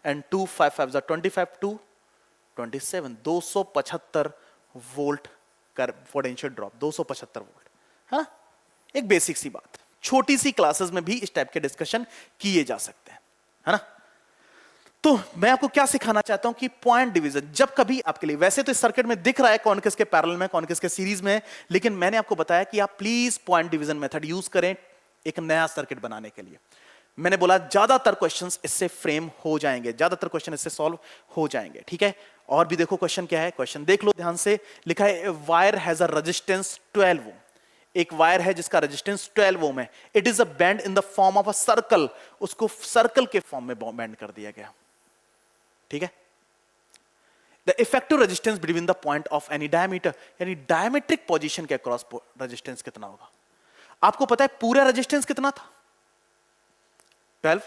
and 2 5 5 25 2 27 275 volt कर पोटेंशियल ड्रॉप 275 वोल्ट है ना। एक बेसिक सी बात, छोटी सी क्लासेस में भी इस टाइप के डिस्कशन किए जा सकते हैं, है ना। तो मैं आपको क्या सिखाना चाहता हूं कि पॉइंट डिवीजन जब कभी आपके लिए, वैसे तो इस सर्किट में दिख रहा है कौन किसके पैरेलल में कौन किसके सीरीज में है, लेकिन मैंने आपको बताया कि आप please point division method use करें एक नया सर्किट बनाने के लिए। मैंने बोला ज्यादातर क्वेश्चंस इससे फ्रेम हो जाएंगे, ज्यादातर क्वेश्चन इससे सॉल्व हो जाएंगे, ठीक है। और भी देखो क्वेश्चन क्या है, क्वेश्चन देख लो ध्यान से। लिखा है वायर हैज अ रेजिस्टेंस 12 ओम। एक वायर है जिसका रेजिस्टेंस 12 ओम है। It is a band in the form of a circle, उसको सर्कल के फॉर्म में बैंड कर दिया गया, ठीक है। The effective resistance between the point of any diameter, यानी डायमेट्रिक पोजीशन के अक्रॉस रेजिस्टेंस कितना होगा। आपको पता है पूरा रेजिस्टेंस कितना था 12,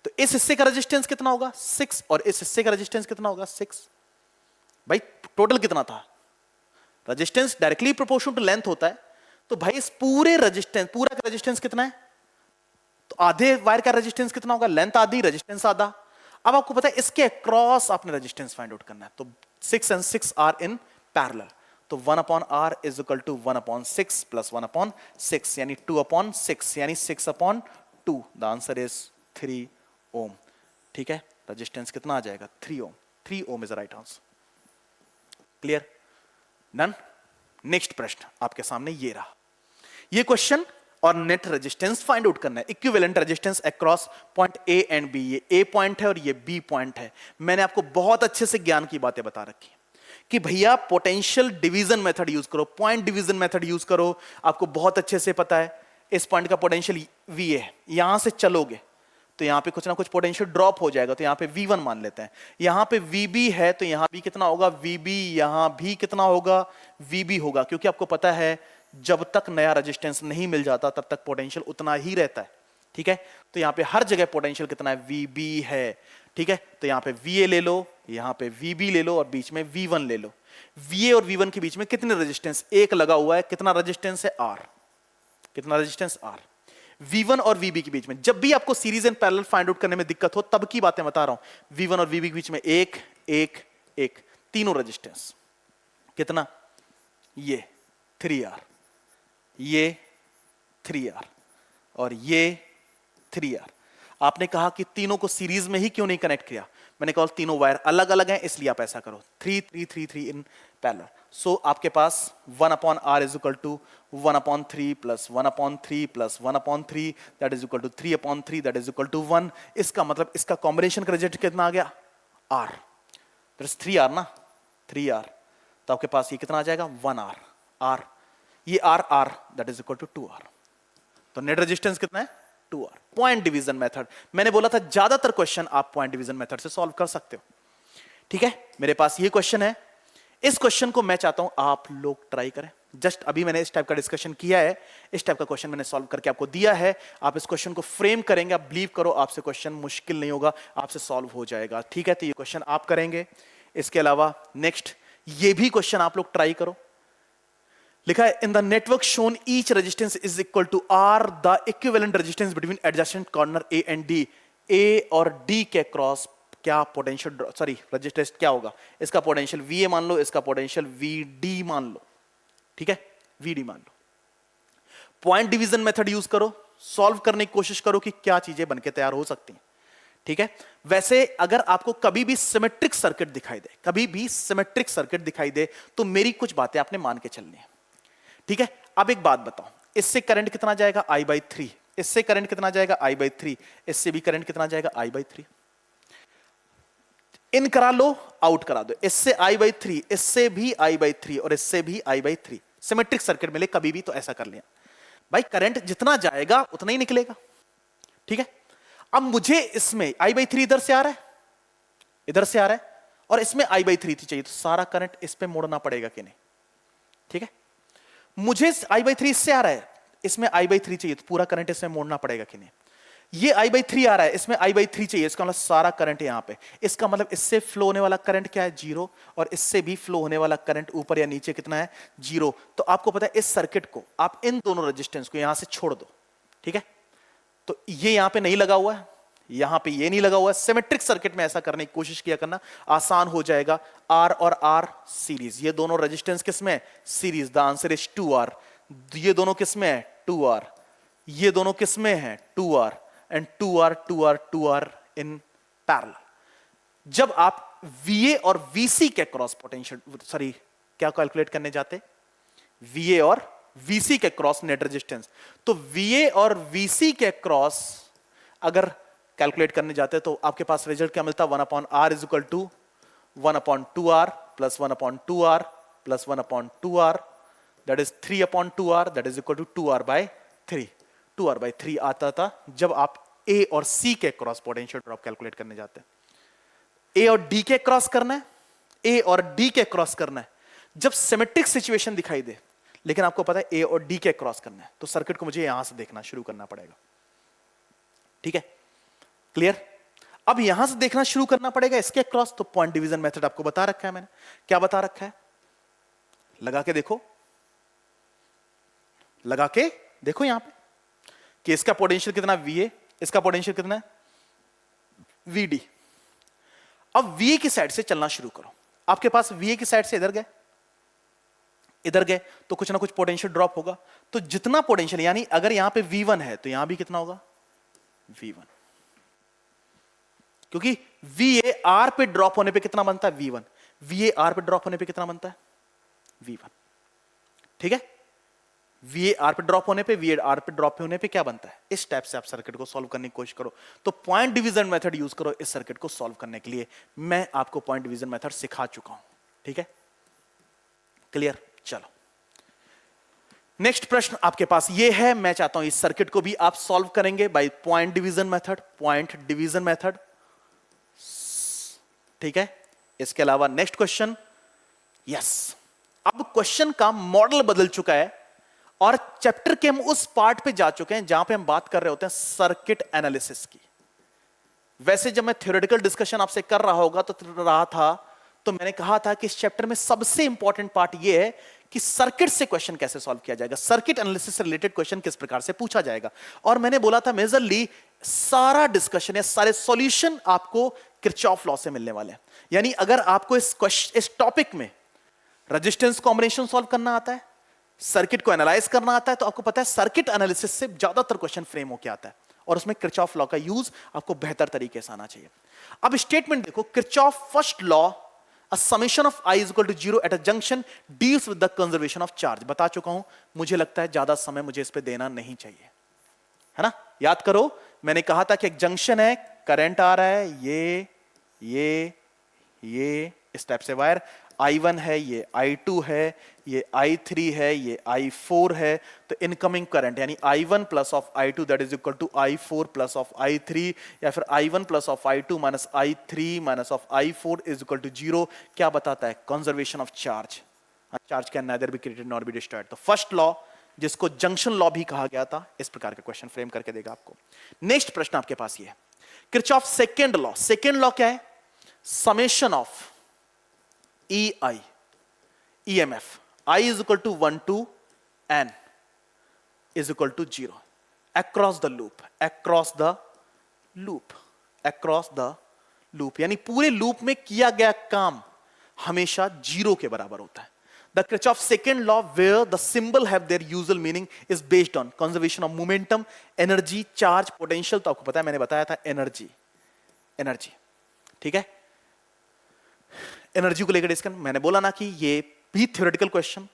तो इस हिस्से का रेजिस्टेंस कितना होगा 6 और इस हिस्से का रेजिस्टेंस कितना होगा 6। भाई टोटल कितना था, resistance directly proportional to length होता है, तो भाई इस पूरे रेजिस्टेंस, पूरा का रेजिस्टेंस कितना है, तो आधे वायर का रेजिस्टेंस कितना होगा, लेंथ आधी रेजिस्टेंस आधा। अब आपको पता है इसके अक्रॉस आपने रेजिस्टेंस फाइंड आउट करना है, तो 6 and 6 आर इन पैरेलल, तो 1/r is equal to 1/6 plus 1/6 यानी 2/6 यानी 6/2। द आंसर इज 3 ओम, ठीक है। रेजिस्टेंस कितना आ जाएगा 3 ohm, 3 ohm is the right answer. Clear, done. Next प्रश्न आपके सामने ये रहा, ये क्वेश्चन और नेट रेजिस्टेंस फाइंड आउट करना है, equivalent resistance across point A and B. ये ए पॉइंट है और ये बी पॉइंट है। मैंने आपको बहुत अच्छे से ज्ञान की बातें बता रखी है कि भैया पोटेंशियल डिवीजन मेथड यूज करो, पॉइंट डिवीजन मेथड यूज करो। आपको बहुत अच्छे से पता है इस पॉइंट का पोटेंशियल वी है, यहां से चलोगे तो यहां पे कुछ ना कुछ पोटेंशियल ड्रॉप हो जाएगा, तो यहां पे V1 मान लेते हैं। यहां पे VB है तो यहां भी कितना होगा VB, यहां भी कितना होगा VB होगा, क्योंकि आपको पता है जब तक नया रेजिस्टेंस नहीं मिल जाता तब तक पोटेंशियल उतना ही रहता है, ठीक है। तो यहां पे हर जगह पोटेंशियल कितना है VB है, ठीक है। तो यहां पे VA ले लो, यहां पे VB ले लो और बीच में V1 ले लो। VA और V1 के बीच में कितने रेजिस्टेंस, एक लगा हुआ है, कितना रेजिस्टेंस है R, कितना रेजिस्टेंस R। V1 और VB के बीच में जब भी आपको series and parallel find out करने में दिक्कत हो तब की बातें बता रहा हूं। V1 और VB के बीच में एक एक एक तीनों रेजिस्टेंस कितना, ये 3R, ये 3R और ये 3R। आपने कहा कि तीनों को सीरीज में ही क्यों नहीं कनेक्ट किया, मैंने कहा तीनों वायर अलग अलग हैं इसलिए आप ऐसा करो 3 3 3 3 इन पैरेलल। सो आपके पास 1/r is equal to 1/3 plus 1/3 plus 1/3 that is equal to 3/3 that is equal to 1। इसका मतलब इसका कॉम्बिनेशन का रिजल्ट कितना आ गया R, दैट इज 3R ना, 3R। तो आपके पास ये कितना आ जाएगा 1R, R ये R that is equal to 2R। तो नेट रेजिस्टेंस कितना है 2R। पॉइंट डिवीजन मेथड, मैंने बोला था ज्यादातर क्वेश्चन आप पॉइंट डिवीजन मेथड से सॉल्व कर सकते हो, ठीक है। मेरे पास ये क्वेश्चन है, इस क्वेश्चन को मैं चाहता हूं आप लोग ट्राई करें। जस्ट अभी मैंने इस टाइप का डिस्कशन किया है, इस टाइप का क्वेश्चन मैंने सॉल्व करके आपको दिया है। आप इस क्वेश्चन को फ्रेम करेंगे, आप बिलीव करो आपसे क्वेश्चन मुश्किल नहीं होगा, आपसे सॉल्व हो जाएगा, ठीक है। तो ये क्वेश्चन आप करेंगे। इसके अलावा नेक्स्ट ये भी क्वेश्चन आप लोग ट्राई करो। लिखा है in the network shown each resistance is equal to R the equivalent resistance between adjacent corner A and D। A और D के क्रॉस क्या पोटेंशियल, सॉरी रेजिस्टेंस क्या होगा, इसका पोटेंशियल VA मान लो, इसका पोटेंशियल VD मान लो, ठीक है, VD मान लो। पॉइंट डिवीजन मेथड यूज करो, सॉल्व करने की कोशिश करो कि क्या चीजें बनके तैयार हो सकती हैं, ठीक है। वैसे अगर आपको कभी भी सिमेट्रिक सर्किट दिखाई दे, कभी भी सिमेट्रिक सर्किट दिखाई दे तो मेरी कुछ बातें आपने मान के चलनी है, ठीक है। अब एक बात बताओ, इससे करंट कितना जाएगा I/3, इससे करंट कितना जाएगा I/3, इससे भी करंट कितना जाएगा I/3। इन करा लो, आउट करा दो, इससे I/3, इससे भी I/3 और इससे भी I/3। सिमेट्रिक सर्किट मिले कभी भी तो ऐसा कर लिया भाई, करंट जितना जाएगा उतना ही निकलेगा, ठीक है। अब मुझे इसमें I/3 इधर से आ रहा है, इधर से आ रहा है, और इसमें I/3 थी चाहिए, तो सारा करंट इस पे मोड़ना पड़ेगा कि नहीं? ठीक है, मुझे I/3 इससे आ रहा है, इसमें I/3 चाहिए, तो पूरा करंट इसमें मोड़ना पड़ेगा कि नहीं? ये I/3 आ रहा है, इसमें I/3 चाहिए, इसका मतलब सारा करंट यहां पे, इसका मतलब इससे फ्लो होने वाला करंट क्या है? 0, और इससे भी फ्लो होने वाला करंट ऊपर या नीचे कितना है? 0। तो आपको पता है इस सर्किट को आप इन दोनों रेजिस्टेंस को यहां से छोड़ दो, ठीक है? तो ये यहां पे नहीं लगा हुआ है, यहां पे ये नहीं लगा हुआ है। सिमेट्रिक सर्किट में ऐसा करने की कोशिश किया करना, आसान हो जाएगा। R और R सीरीज, ये दोनों रेजिस्टेंस किसमें है? Series. The answer is 2R। ये दोनों किसमें है? 2R। ये दोनों किसमें है? 2R। And 2R 2R 2R in parallel. जब आप VA और VC के क्रॉस पोटेंशियल, सॉरी क्या कैलकुलेट करने जाते? VA और VC के क्रॉस नेट रेजिस्टेंस। तो VA और VC के क्रॉस अगर कैलकुलेट करने जाते तो आपके पास रिजल्ट क्या मिलता? 1/R is equal to 1/2R plus 1/2R plus 1/2R, that is 3/2R, that is equal to 2R/3। 2R/3 आता था जब आप A और C के क्रॉस पोटेंशियल ड्रॉप कैलकुलेट करने जाते हैं। A और D के क्रॉस करना है, A और D के क्रॉस करना है जब सिमेट्रिक सिचुएशन दिखाई दे, लेकिन आपको पता है A और D के क्रॉस करना है, तो सर्किट को मुझे यहां से देखना शुरू करना पड़ेगा। ठीक है, क्लियर? अब यहां से देखना शुरू करना पड़ेगा इसके क्रॉस, तो पॉइंट डिवीजन मेथड आपको बता रखा है मैंने। क्या बता रखा है? लगा के देखो, लगा के देखो यहां पे कि इसका पोटेंशियल कितना VA, इसका पोटेंशियल कितना है VD। अब VA की साइड से चलना शुरू करो। आपके पास VA की साइड से इधर गए, इधर गए तो कुछ ना कुछ पोटेंशियल ड्रॉप होगा। तो जितना पोटेंशियल, यानी अगर यहां पे V1 है तो यहां भी कितना होगा? V1, क्योंकि VA R पे ड्रॉप होने पे कितना बनता है? V1। VA R पे ड्रॉप होने पे कितना बनता है? V1। ठीक है, VA R पे ड्रॉप होने पे, VA R पे ड्रॉप होने पे क्या बनता है? इस टाइप से आप सर्किट को सॉल्व करने की कोशिश करो। तो पॉइंट डिवीजन मेथड यूज करो इस सर्किट को सॉल्व करने के लिए। मैं आपको पॉइंट डिवीजन मेथड सिखा चुका हूं। ठीक है, क्लियर? चलो नेक्स्ट प्रश्न आपके पास ये है। मैं चाहता हूं इस सर्किट को भी आप सॉल्व करेंगे by point division method, point division method. ठीक है, इसके अलावा नेक्स्ट क्वेश्चन, यस, अब क्वेश्चन का मॉडल बदल चुका है और चैप्टर के हम उस पार्ट पे जा चुके हैं जहां पे हम बात कर रहे होते हैं सर्किट एनालिसिस की। वैसे जब मैं थ्योरेटिकल डिस्कशन आपसे कर रहा था तो मैंने कहा था कि इस चैप्टर में सबसे इंपॉर्टेंट पार्ट यह है कि सर्किट से क्वेश्चन कैसे सॉल्व किया जाएगा, सर्किट एनालिसिस से रिलेटेड क्वेश्चन किस प्रकार से पूछा जाएगा। और मैंने बोला था मेजरली सारा डिस्कशन या सारे सॉल्यूशन आपको किरचॉफ लॉ से मिलने वाले हैं। यानी अगर आपको इस टॉपिक में रेजिस्टेंस कॉम्बिनेशन सॉल्व करना आता है, सर्किट को एनालाइज करना आता है, तो आपको पता है सर्किट एनालिसिस से ज्यादातर क्वेश्चन फ्रेम होकर आता है और उसमें किरचॉफ लॉ का यूज आपको बेहतर तरीके से आना चाहिए। अब स्टेटमेंट देखो, Kirchhoff first law, a summation of I is equal to 0 at a junction deals with the conservation of charge। बता चुका हूं, मुझे लगता है ज्यादा समय मुझे इस पे देना नहीं चाहिए, है ना? याद करो, मैंने कहा था कि एक जंक्शन है, करंट आ रहा है, ये इस टाइप से वायर, I1 है, ये I2 है, ये I3 है, ये I4 है। तो इनकमिंग करंट यानी I1 plus of I2 that is equal to I4 plus of I3, या फिर I1 plus of I2 minus I3 minus of I4 is equal to 0। क्या बताता है? Conservation of charge. Charge can neither be created nor be destroyed. तो first law, जिसको junction law भी कहा गया था, इस प्रकार का क्वेश्चन फ्रेम करके देगा आपको। नेक्स्ट प्रश्न आपके पास ये है, Kirchhoff second law. Second law क्या है? Summation of EI, EMF, I is equal to 1 to N is equal to 0 across the loop, across the loop, across the loop। यानी पूरे लूप में किया गया काम हमेशा 0 के बराबर होता है। The Kirchhoff's second law, where the symbol have their usual meaning, is based on conservation of momentum, energy, charge, potential। तो आपको पता है, मैंने बताया था एनर्जी, एनर्जी। ठीक है, एनर्जी को लेकर डिस्कशन मैंने बोला ना कि ये भी थ्योरेटिकल क्वेश्चन।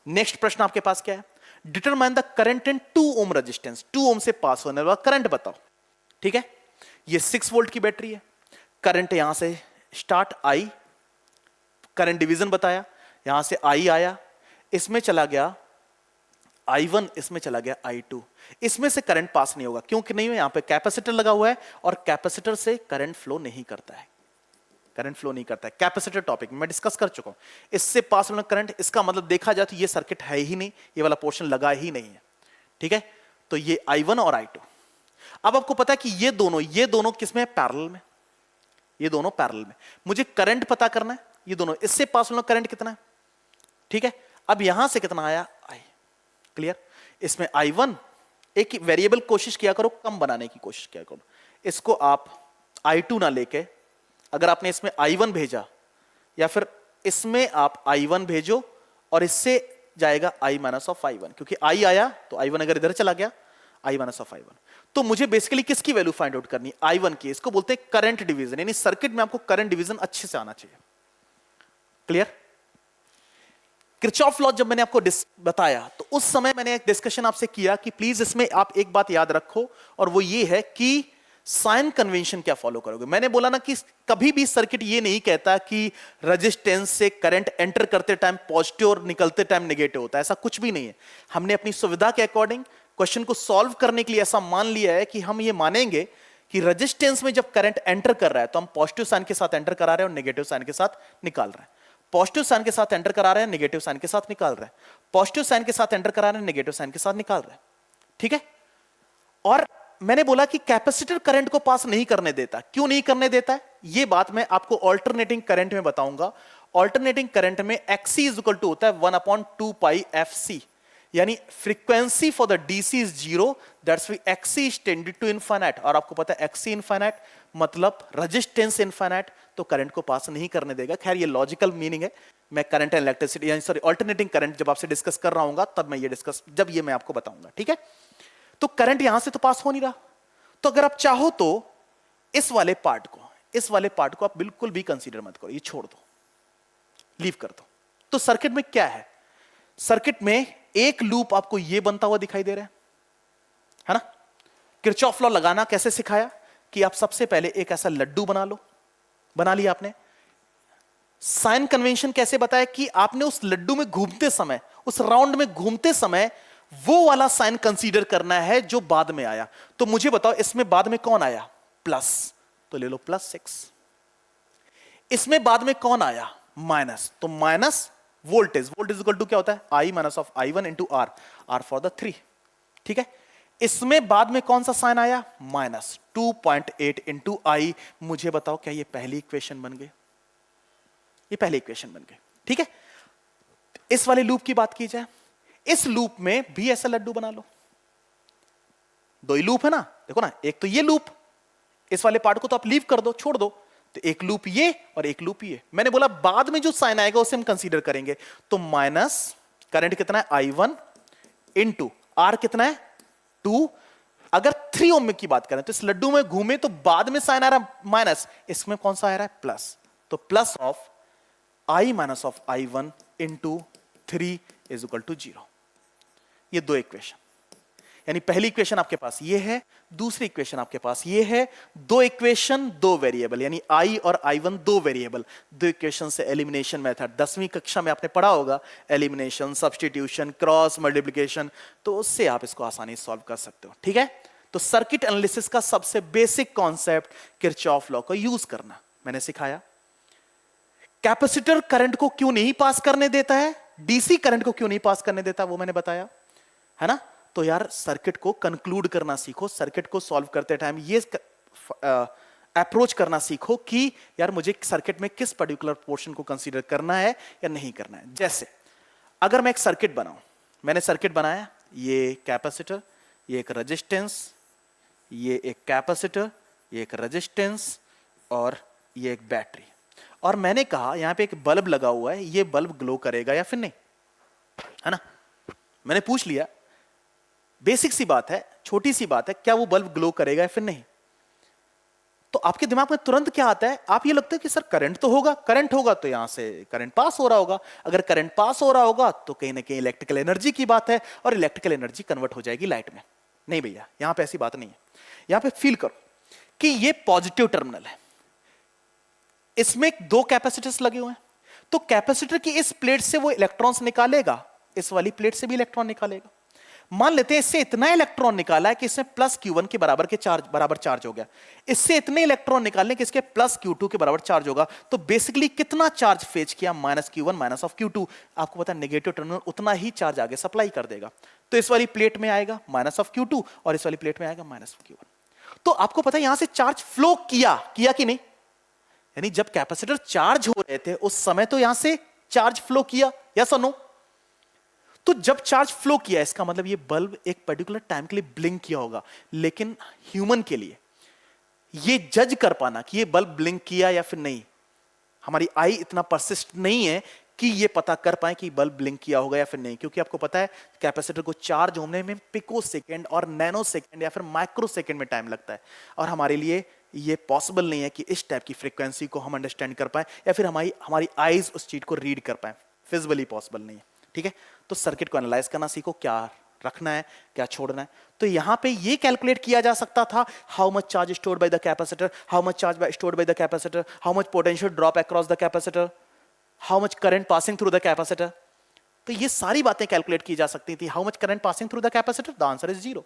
नेक्स्ट प्रश्न आपके पास क्या है? Determine the current in 2 ohm resistance. 2 ओम से पास होने वाला करंट बताओ। ठीक है, ये 6 वोल्ट की बैटरी है, करंट यहां से स्टार्ट I, करंट डिवीजन बताया, यहां से I आया, इसमें चला गया I1 इसमें चला गया I2, इसमें से करंट पास नहीं होगा क्योंकि नहीं, यहां पे कैपेसिटर लगा हुआ है और कैपेसिटर से करंट फ्लो नहीं करता है, करंट फ्लो नहीं करता है। कैपेसिटर टॉपिक मैं डिस्कस कर चुका हूं, इससे पास होना करंट, इसका मतलब देखा जाए तो ये सर्किट है ही नहीं, ये वाला पोर्शन लगा ही नहीं है, ठीक है। तो ये I1 और I2। अब आपको पता है कि ये दोनों किसमें है, पैरेलल में, ये दोनों पैरेलल में। मुझे करंट पता करना है, ये दोनों इससे पास होना करंट कितना है, ठीक है। अब यहां से कितना आया I, क्लियर। इसमें I1 एक वेरिएबल कोशिश किया करो कम बनाने की कोशिश किया करो, इसको आप I2 ना लेके, अगर आपने इसमें I1 भेजा या फिर इसमें आप I1 भेजो और इससे जाएगा I माइनस ऑफ I1, क्योंकि I आया तो I1 अगर इधर चला गया I माइनस ऑफ I1। तो मुझे बेसिकली किसकी वैल्यू फाइंड आउट करनी, I1 की। इसको बोलते हैं करंट डिवीजन, यानी सर्किट में आपको करंट डिवीजन अच्छे से आना चाहिए, क्लियर। किरचॉफ लॉ जब मैंने आपको बताया तो उस समय मैंने एक डिस्कशन आपसे किया कि प्लीज इसमें आप एक बात याद रखो, और वो ये है कि साइन कन्वेंशन क्या फॉलो करोगे। मैंने बोला ना कि कभी भी सर्किट ये नहीं कहता कि रेजिस्टेंस से करंट एंटर करते टाइम पॉजिटिव और निकलते टाइम नेगेटिव होता है, ऐसा कुछ भी नहीं है। हमने अपनी सुविधा के अकॉर्डिंग क्वेश्चन को सॉल्व करने के लिए ऐसा मान लिया है कि हम ये मानेंगे कि रेजिस्टेंस में जब करंट एंटर कर रहा है तो हम पॉजिटिव साइन के साथ एंटर करा रहे हैं और नेगेटिव साइन के साथ निकाल रहे हैं, पॉजिटिव साइन के साथ एंटर करा रहे हैं, नेगेटिव साइन के साथ निकाल रहे हैं, पॉजिटिव साइन के साथ एंटर करा रहे हैं, नेगेटिव साइन के साथ निकाल रहे हैं, ठीक है। और मैंने बोला कि कैपेसिटर करंट को पास नहीं करने देता। क्यों नहीं करने देता है, ये बात मैं आपको ऑल्टरनेटिंग करंट में बताऊंगा। ऑल्टरनेटिंग करंट में XC इज इक्वल टू होता है 1/2 पाई FC, यानी frequency for the DC is 0, that's why XC is tended to infinite. और आपको पता है XC इनफाइनाइट मतलब रेजिस्टेंस इनफाइनाइट, तो करंट को पास नहीं करने देगा। खैर ये लॉजिकल मीनिंग है, मैं करंट एंड इलेक्ट्रिसिटी यानी सॉरी ऑल्टरनेटिंग करंट जब आपसे डिस्कस कर रहा हूं तब मैं ये डिस्कस, जब ये मैं आपको बताऊंगा, ठीक है। तो करंट यहां से तो पास हो नहीं रहा, तो अगर आप चाहो तो इस वाले पार्ट को आप बिल्कुल भी कंसीडर मत करो, ये छोड़ दो, लीव कर दो। तो सर्किट में क्या है, सर्किट में एक लूप आपको ये बनता हुआ दिखाई दे रहा है ना। किरचॉफ लॉ लगाना कैसे सिखाया कि आप सबसे पहले एक ऐसा लड्डू बना लो, बना लिया आपने। साइन कन्वेंशन कैसे बताया कि आपने उस लड्डू में घूमते समय, उस राउंड में घूमते समय वो वाला साइन कंसीडर करना है जो बाद में आया। तो मुझे बताओ इसमें बाद में कौन आया, प्लस, तो ले लो +6। इसमें बाद में कौन आया, माइनस, तो minus voltage, voltage equal to क्या होता है, I minus of I1 into R, R for the 3, ठीक है। इसमें बाद में कौन सा साइन आया, -2.8 इंटू I। मुझे बताओ क्या ये पहली इक्वेशन बन गई, ये पहली इक्वेशन बन गई, ठीक है। इस वाले लूप की बात की जाए, इस लूप में भी ऐसा लड्डू बना लो, दो ही लूप है ना, देखो ना, एक तो ये लूप, इस वाले पार्ट को तो आप लीव कर दो, छोड़ दो, तो एक लूप ये और एक लूप ये। मैंने बोला बाद में जो साइन आएगा उसे हम कंसीडर करेंगे, तो माइनस करंट कितना है I1 इंटू R कितना है 2। अगर 3 ओम की बात करें तो इस लड्डू में घूमे तो बाद में साइन आ रहा है माइनस, इसमें कौन सा आ रहा है प्लस, तो plus of I minus of I1 into 3 is equal to 0। ये दो इक्वेशन, यानी पहली इक्वेशन आपके पास ये है, दूसरी इक्वेशन आपके पास ये है। दो इक्वेशन दो वेरिएबल, यानी I और I1 दो वेरिएबल, दो इक्वेशन से एलिमिनेशन मेथड 10वीं कक्षा में आपने पढ़ा होगा, एलिमिनेशन, सब्स्टिट्यूशन, क्रॉस मल्टीप्लिकेशन, तो उससे आप इसको आसानी से सॉल्व कर सकते हो, ठीक है। तो सर्किट एनालिसिस का सबसे बेसिक कॉन्सेप्ट किरचॉफ लॉ को यूज करना मैंने सिखाया। कैपेसिटर करंट को क्यों नहीं पास करने देता है, डीसी करंट को क्यों नहीं पास करने देता, वो मैंने बताया है ना। तो यार सर्किट को कंक्लूड करना सीखो, सर्किट को सॉल्व करते टाइम ये अप्रोच करना सीखो कि यार मुझे सर्किट में किस पर्टिकुलर पोर्शन को कंसीडर करना है या नहीं करना है। जैसे अगर मैं एक सर्किट बनाऊं, मैंने सर्किट बनाया, ये कैपेसिटर, ये एक रेजिस्टेंस, ये एक कैपेसिटर, ये एक रेजिस्टेंस और ये एक बैटरी, और मैंने कहा यहां पे एक बल्ब लगा हुआ है, ये बल्ब ग्लो करेगा या फिर नहीं, है ना। मैंने पूछ लिया, बेसिक सी बात है, छोटी सी बात है, क्या वो बल्ब ग्लो करेगा या फिर नहीं। तो आपके दिमाग में तुरंत क्या आता है, आप ये लगता है कि सर करंट तो होगा, करंट होगा तो यहां से करंट पास हो रहा होगा, अगर करंट पास हो रहा होगा तो कहीं ना कहीं इलेक्ट्रिकल एनर्जी की बात है और इलेक्ट्रिकल एनर्जी कन्वर्ट हो जाएगी लाइट में। नहीं भैया, यहां पे ऐसी बात नहीं है। यहां पे फील करो कि ये पॉजिटिव टर्मिनल है, इसमें दो कैपेसिटर्स लगे हुए हैं, तो कैपेसिटर की इस प्लेट से वो इलेक्ट्रॉन्स निकालेगा, इस वाली प्लेट से भी इलेक्ट्रॉन निकालेगा। मान लेते हैं इससे इतना इलेक्ट्रॉन निकाला है कि इसमें प्लस Q1 के बराबर चार्ज हो गया, इससे इतने इलेक्ट्रॉन निकालने कि इसके प्लस Q2 के बराबर चार्ज होगा, तो बेसिकली कितना चार्ज फेच किया, minus Q1 minus of Q2। आपको पता है नेगेटिव टर्मिनल उतना ही चार्ज आगे सप्लाई कर देगा, तो इस वाली प्लेट में आएगा माइनस ऑफ Q2 और इस वाली प्लेट में आएगा माइनस ऑफ Q1। तो आपको पता है यहां से चार्ज फ्लो किया कि नहीं, यानी जब कैपेसिटर चार्ज हो रहे थे उस समय तो यहां से चार्ज फ्लो किया, यस और नो। तो जब चार्ज फ्लो किया इसका मतलब ये बल्ब एक पर्टिकुलर टाइम के लिए ब्लिंक किया होगा, लेकिन ह्यूमन के लिए ये जज कर पाना कि ये बल्ब ब्लिंक किया या फिर नहीं, हमारी आई इतना परसिस्ट नहीं है कि ये पता कर पाए कि बल्ब ब्लिंक किया होगा या फिर नहीं, क्योंकि आपको पता है कैपेसिटर को चार्ज होने में पिको सेकेंड और नैनो सेकेंड या फिर माइक्रो सेकेंड में टाइम लगता है, और हमारे लिए ये पॉसिबल नहीं है कि इस टाइप की फ्रीक्वेंसी को हम अंडरस्टैंड कर पाए या फिर हमारी आईज उस चीज को रीड कर पाए, फिजिबली पॉसिबल नहीं है। ठीक है, तो सर्किट को एनालाइज करना सीखो, क्या रखना है क्या छोड़ना है। तो यहां पे ये कैलकुलेट किया जा सकता था, how much charge stored by the capacitor, how much charge stored by the capacitor, how much potential drop across the capacitor, how much current passing through the capacitor. तो ये सारी बातें कैलकुलेट की जा सकती थी। How much current passing through the capacitor, the answer is 0।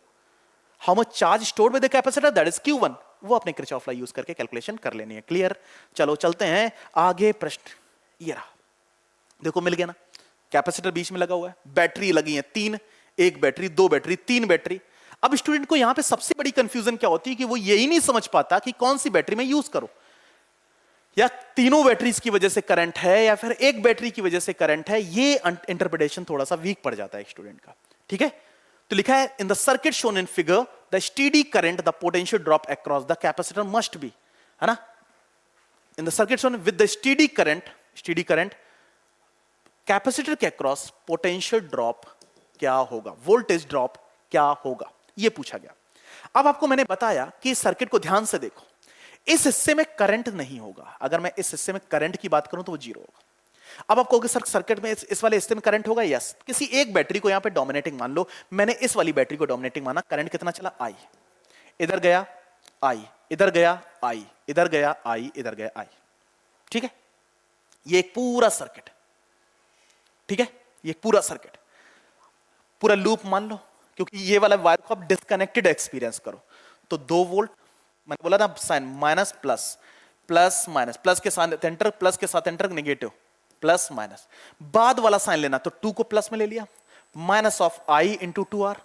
How much charge stored by the capacitor, that is Q1, वो अपने किरचॉफ लॉ यूज करके कैलकुलेशन कर लेनी है। क्लियर, चलो चलते हैं आगे। प्रश्न ये रहा, देखो मिल गया ना, कैपेसिटर बीच में लगा हुआ है, बैटरी लगी है 3, एक बैटरी, 2 बैटरी, 3 बैटरी। अब स्टूडेंट को यहां पे सबसे बड़ी कंफ्यूजन क्या होती है कि वो यही नहीं समझ पाता कि कौन सी बैटरी में यूज करो, या तीनों बैटरीज की वजह से करंट है या फिर एक बैटरी की वजह से करंट है। ये इंटरप्रिटेशन थोड़ा सा वीक पड़ जाता है स्टूडेंट का। ठीक है, तो लिखा है in the circuit shown in figure the steady current the potential drop across the capacitor must be, है ना, इन the circuit shown with the steady current capacitor के अक्रॉस पोटेंशियल ड्रॉप क्या होगा, वोल्टेज ड्रॉप क्या होगा, ये पूछा गया। अब आपको मैंने बताया कि इस सर्किट को ध्यान से देखो, इस हिस्से में करंट नहीं होगा। अगर मैं इस हिस्से में करंट की बात करूं तो वो 0 होगा। अब आप कहोगे सर सर्किट में इस वाले हिस्से में करंट होगा, यस। किसी एक बैटरी को यहां पे डोमिनेटिंग मान लो, मैंने इस वाली बैटरी को डोमिनेटिंग माना, करंट कितना चला, I, इधर गया I, इधर गया I, इधर गया I, इधर गया I। ठीक है, ये एक पूरा सर्किट, ठीक है, ये पूरा सर्किट, पूरा लूप मान लो, क्योंकि ये वाला वायर को आप डिस्कनेक्टेड एक्सपीरियंस करो। तो 2 वोल्ट, मैंने बोला ना sign minus plus, plus minus, plus के साथ एंटर, प्लस के साथ एंटर, नेगेटिव, प्लस माइनस, बाद वाला साइन लेना, तो 2 को प्लस में ले लिया, minus of I into 2R,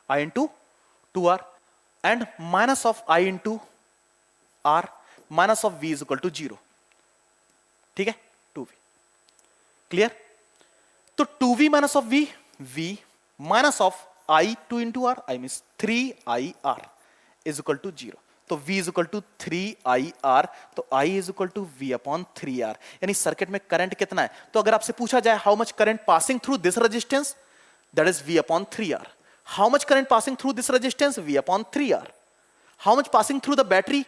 I into 2R, and minus of I into R, minus of V is equal to 0। ठीक है, 2V। क्लियर, तो 2V minus of V, V minus of I 2 into R, I means 3IR is equal to 0। तो V is equal to 3IR, तो I is equal to V upon 3R। यानी circuit में current कितना है, तो अगर आपसे पूछा जाए how much current passing through this resistance, that is V upon 3R। How much current passing through this resistance, V upon 3R। How much passing through the battery,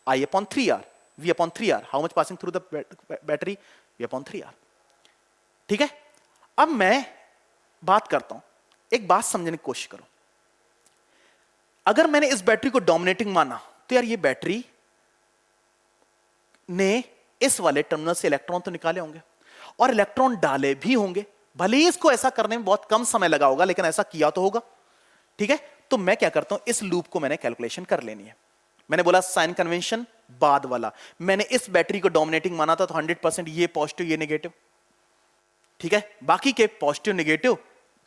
I upon 3R, V upon 3R। How much passing through the battery, V upon 3R। ठीक है, अब मैं बात करता हूं, एक बात समझने की कोशिश करो। अगर मैंने इस बैटरी को डोमिनेटिंग माना, तो यार ये बैटरी ने इस वाले टर्मिनल से इलेक्ट्रॉन तो निकाले होंगे और इलेक्ट्रॉन डाले भी होंगे, भले ही इसको ऐसा करने में बहुत कम समय लगा होगा, लेकिन ऐसा किया तो होगा। ठीक है, तो मैं क्या करता हूं, इस लूप को मैंने कैलकुलेशन कर लेनी है। मैंने बोला साइन कन्वेंशन बाद वाला, मैंने इस बैटरी को डोमिनेटिंग माना था, तो 100% ये पॉजिटिव ये नेगेटिव। ठीक है, बाकी के पॉजिटिव नेगेटिव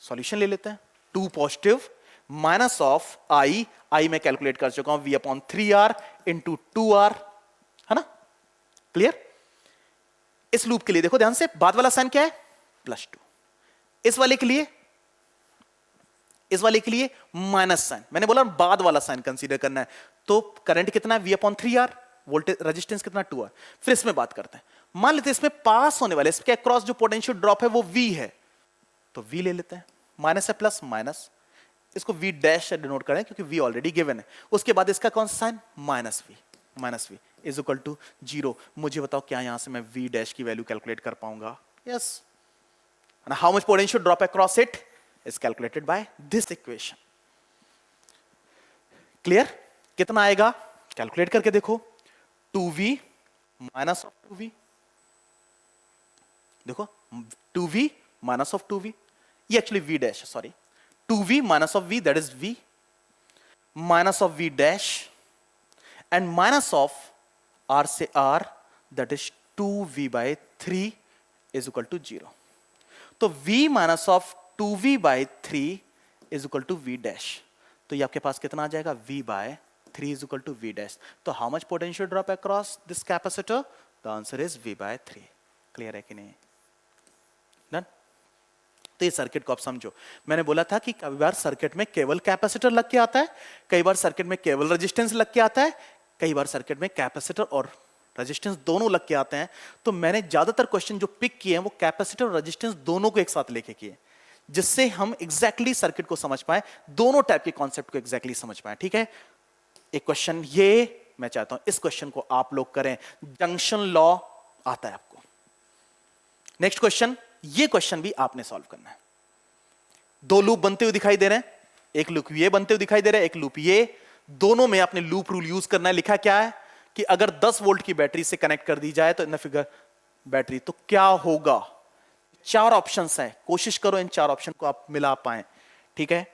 सॉल्यूशन ले लेते हैं। 2 पॉजिटिव माइनस ऑफ I मैं कैलकुलेट कर चुका हूं, V upon 3R into 2R, है ना। क्लियर, इस लूप के लिए देखो ध्यान से, बाद वाला साइन क्या है, +2। इस वाले के लिए माइनस साइन, मैंने बोला बाद वाला साइन कंसीडर करना है। तो करंट कितना है, V upon 3R, voltage resistance कितना 2R। फिर इसमें बात करते हैं, मान लेते हैं इसमें पास होने वाले, इसके अक्रॉस जो पोटेंशियल ड्रॉप है वो V है, तो V ले लेते हैं, माइनस है प्लस माइनस, इसको V डैश से डिनोट करें क्योंकि V ऑलरेडी गिवन है। उसके बाद इसका कौन सा sign, minus V is equal to 0। मुझे बताओ क्या यहां से मैं V डैश की वैल्यू कैलकुलेट कर पाऊंगा, yes. How much potential drop across it is calculated by this equation. Clear, कितना आएगा कैलकुलेट करके देखो, 2V माइनस ऑफ 2V, देखो 2V माइनस ऑफ 2V, ये actually V dash, sorry 2v minus of v, that is v, minus of v dash, and minus of r से r, that is 2v by 3 is equal to 0. तो v minus of 2v by 3 is equal to v dash. तो ये आपके पास कितना आ जाएगा? v by 3 is equal to v dash. तो how much potential drop across this capacitor? The answer is v by 3. Clear है कि नहीं? Done? तो ये सर्किट को आप समझो. मैंने बोला था कि कई बार सर्किट में केवल कैपेसिटर लग के आता है, कई बार सर्किट में केवल रेजिस्टेंस लग के आता है, कई बार सर्किट में कैपेसिटर और रेजिस्टेंस दोनों लग के आते हैं. तो मैंने ज्यादातर क्वेश्चन जो पिक किए हैं वो कैपेसिटर और रेजिस्टेंस दोनों को एक साथ लेके किए, जिससे हम एग्जैक्टली सर्किट को समझ पाए, दोनों टाइप के कॉन्सेप्ट को एग्जैक्टली समझ पाए. ठीक है, एक क्वेश्चन ये मैं चाहता हूं इस क्वेश्चन को आप लोग करें. जंक्शन लॉ आता है आपको. नेक्स्ट क्वेश्चन, ये क्वेश्चन भी आपने सॉल्व करना है. दो लूप बनते हुए दिखाई दे रहे हैं, एक लूप ये बनते हुए दिखाई दे रहा है, एक लूप ये. दोनों में आपने लूप रूल यूज करना है. लिखा क्या है कि अगर 10 वोल्ट की बैटरी से कनेक्ट कर दी जाए तो इन फिगर बैटरी, तो क्या होगा? 4 ऑप्शंस हैं, कोशिश करो इन 4 ऑप्शन को आप मिला पाए. ठीक है,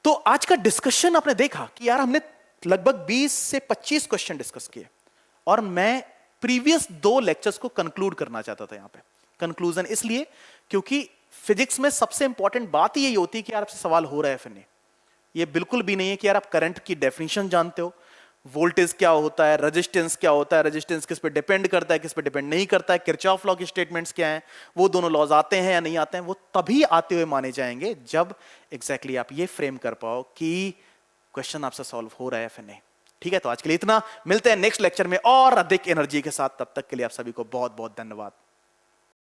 तो आज का डिस्कशन आपने देखा कि यार हमने लगभग 20 से 25 क्वेश्चन डिस्कस किए, और मैं प्रीवियस 2 लेक्चर्स को कंक्लूड करना चाहता था. यहां पे कंक्लूजन इसलिए क्योंकि फिजिक्स में सबसे इंपॉर्टेंट बात यही होती है कि यार आपसे सवाल हो रहा है फिर नहीं. ये बिल्कुल भी नहीं है कि यार आप करंट की डेफिनेशन जानते हो, वोल्टेज क्या होता है, रेजिस्टेंस क्या होता है, रेजिस्टेंस किस पे डिपेंड करता है, किस पे डिपेंड नहीं करता है, किरचॉफ लॉ के स्टेटमेंट्स क्या हैं, वो दोनों लॉज आते हैं या नहीं आते हैं. वो तभी आते हुए माने जाएंगे जब एग्जैक्टली आप ये फ्रेम कर पाओ कि क्वेश्चन आपसे सॉल्व हो रहा है फिर नहीं. ठीक है, तो आज के लिए इतना. मिलते हैं नेक्स्ट लेक्चर में और अधिक एनर्जी के साथ. तब तक के लिए आप सभी को बहुत बहुत धन्यवाद.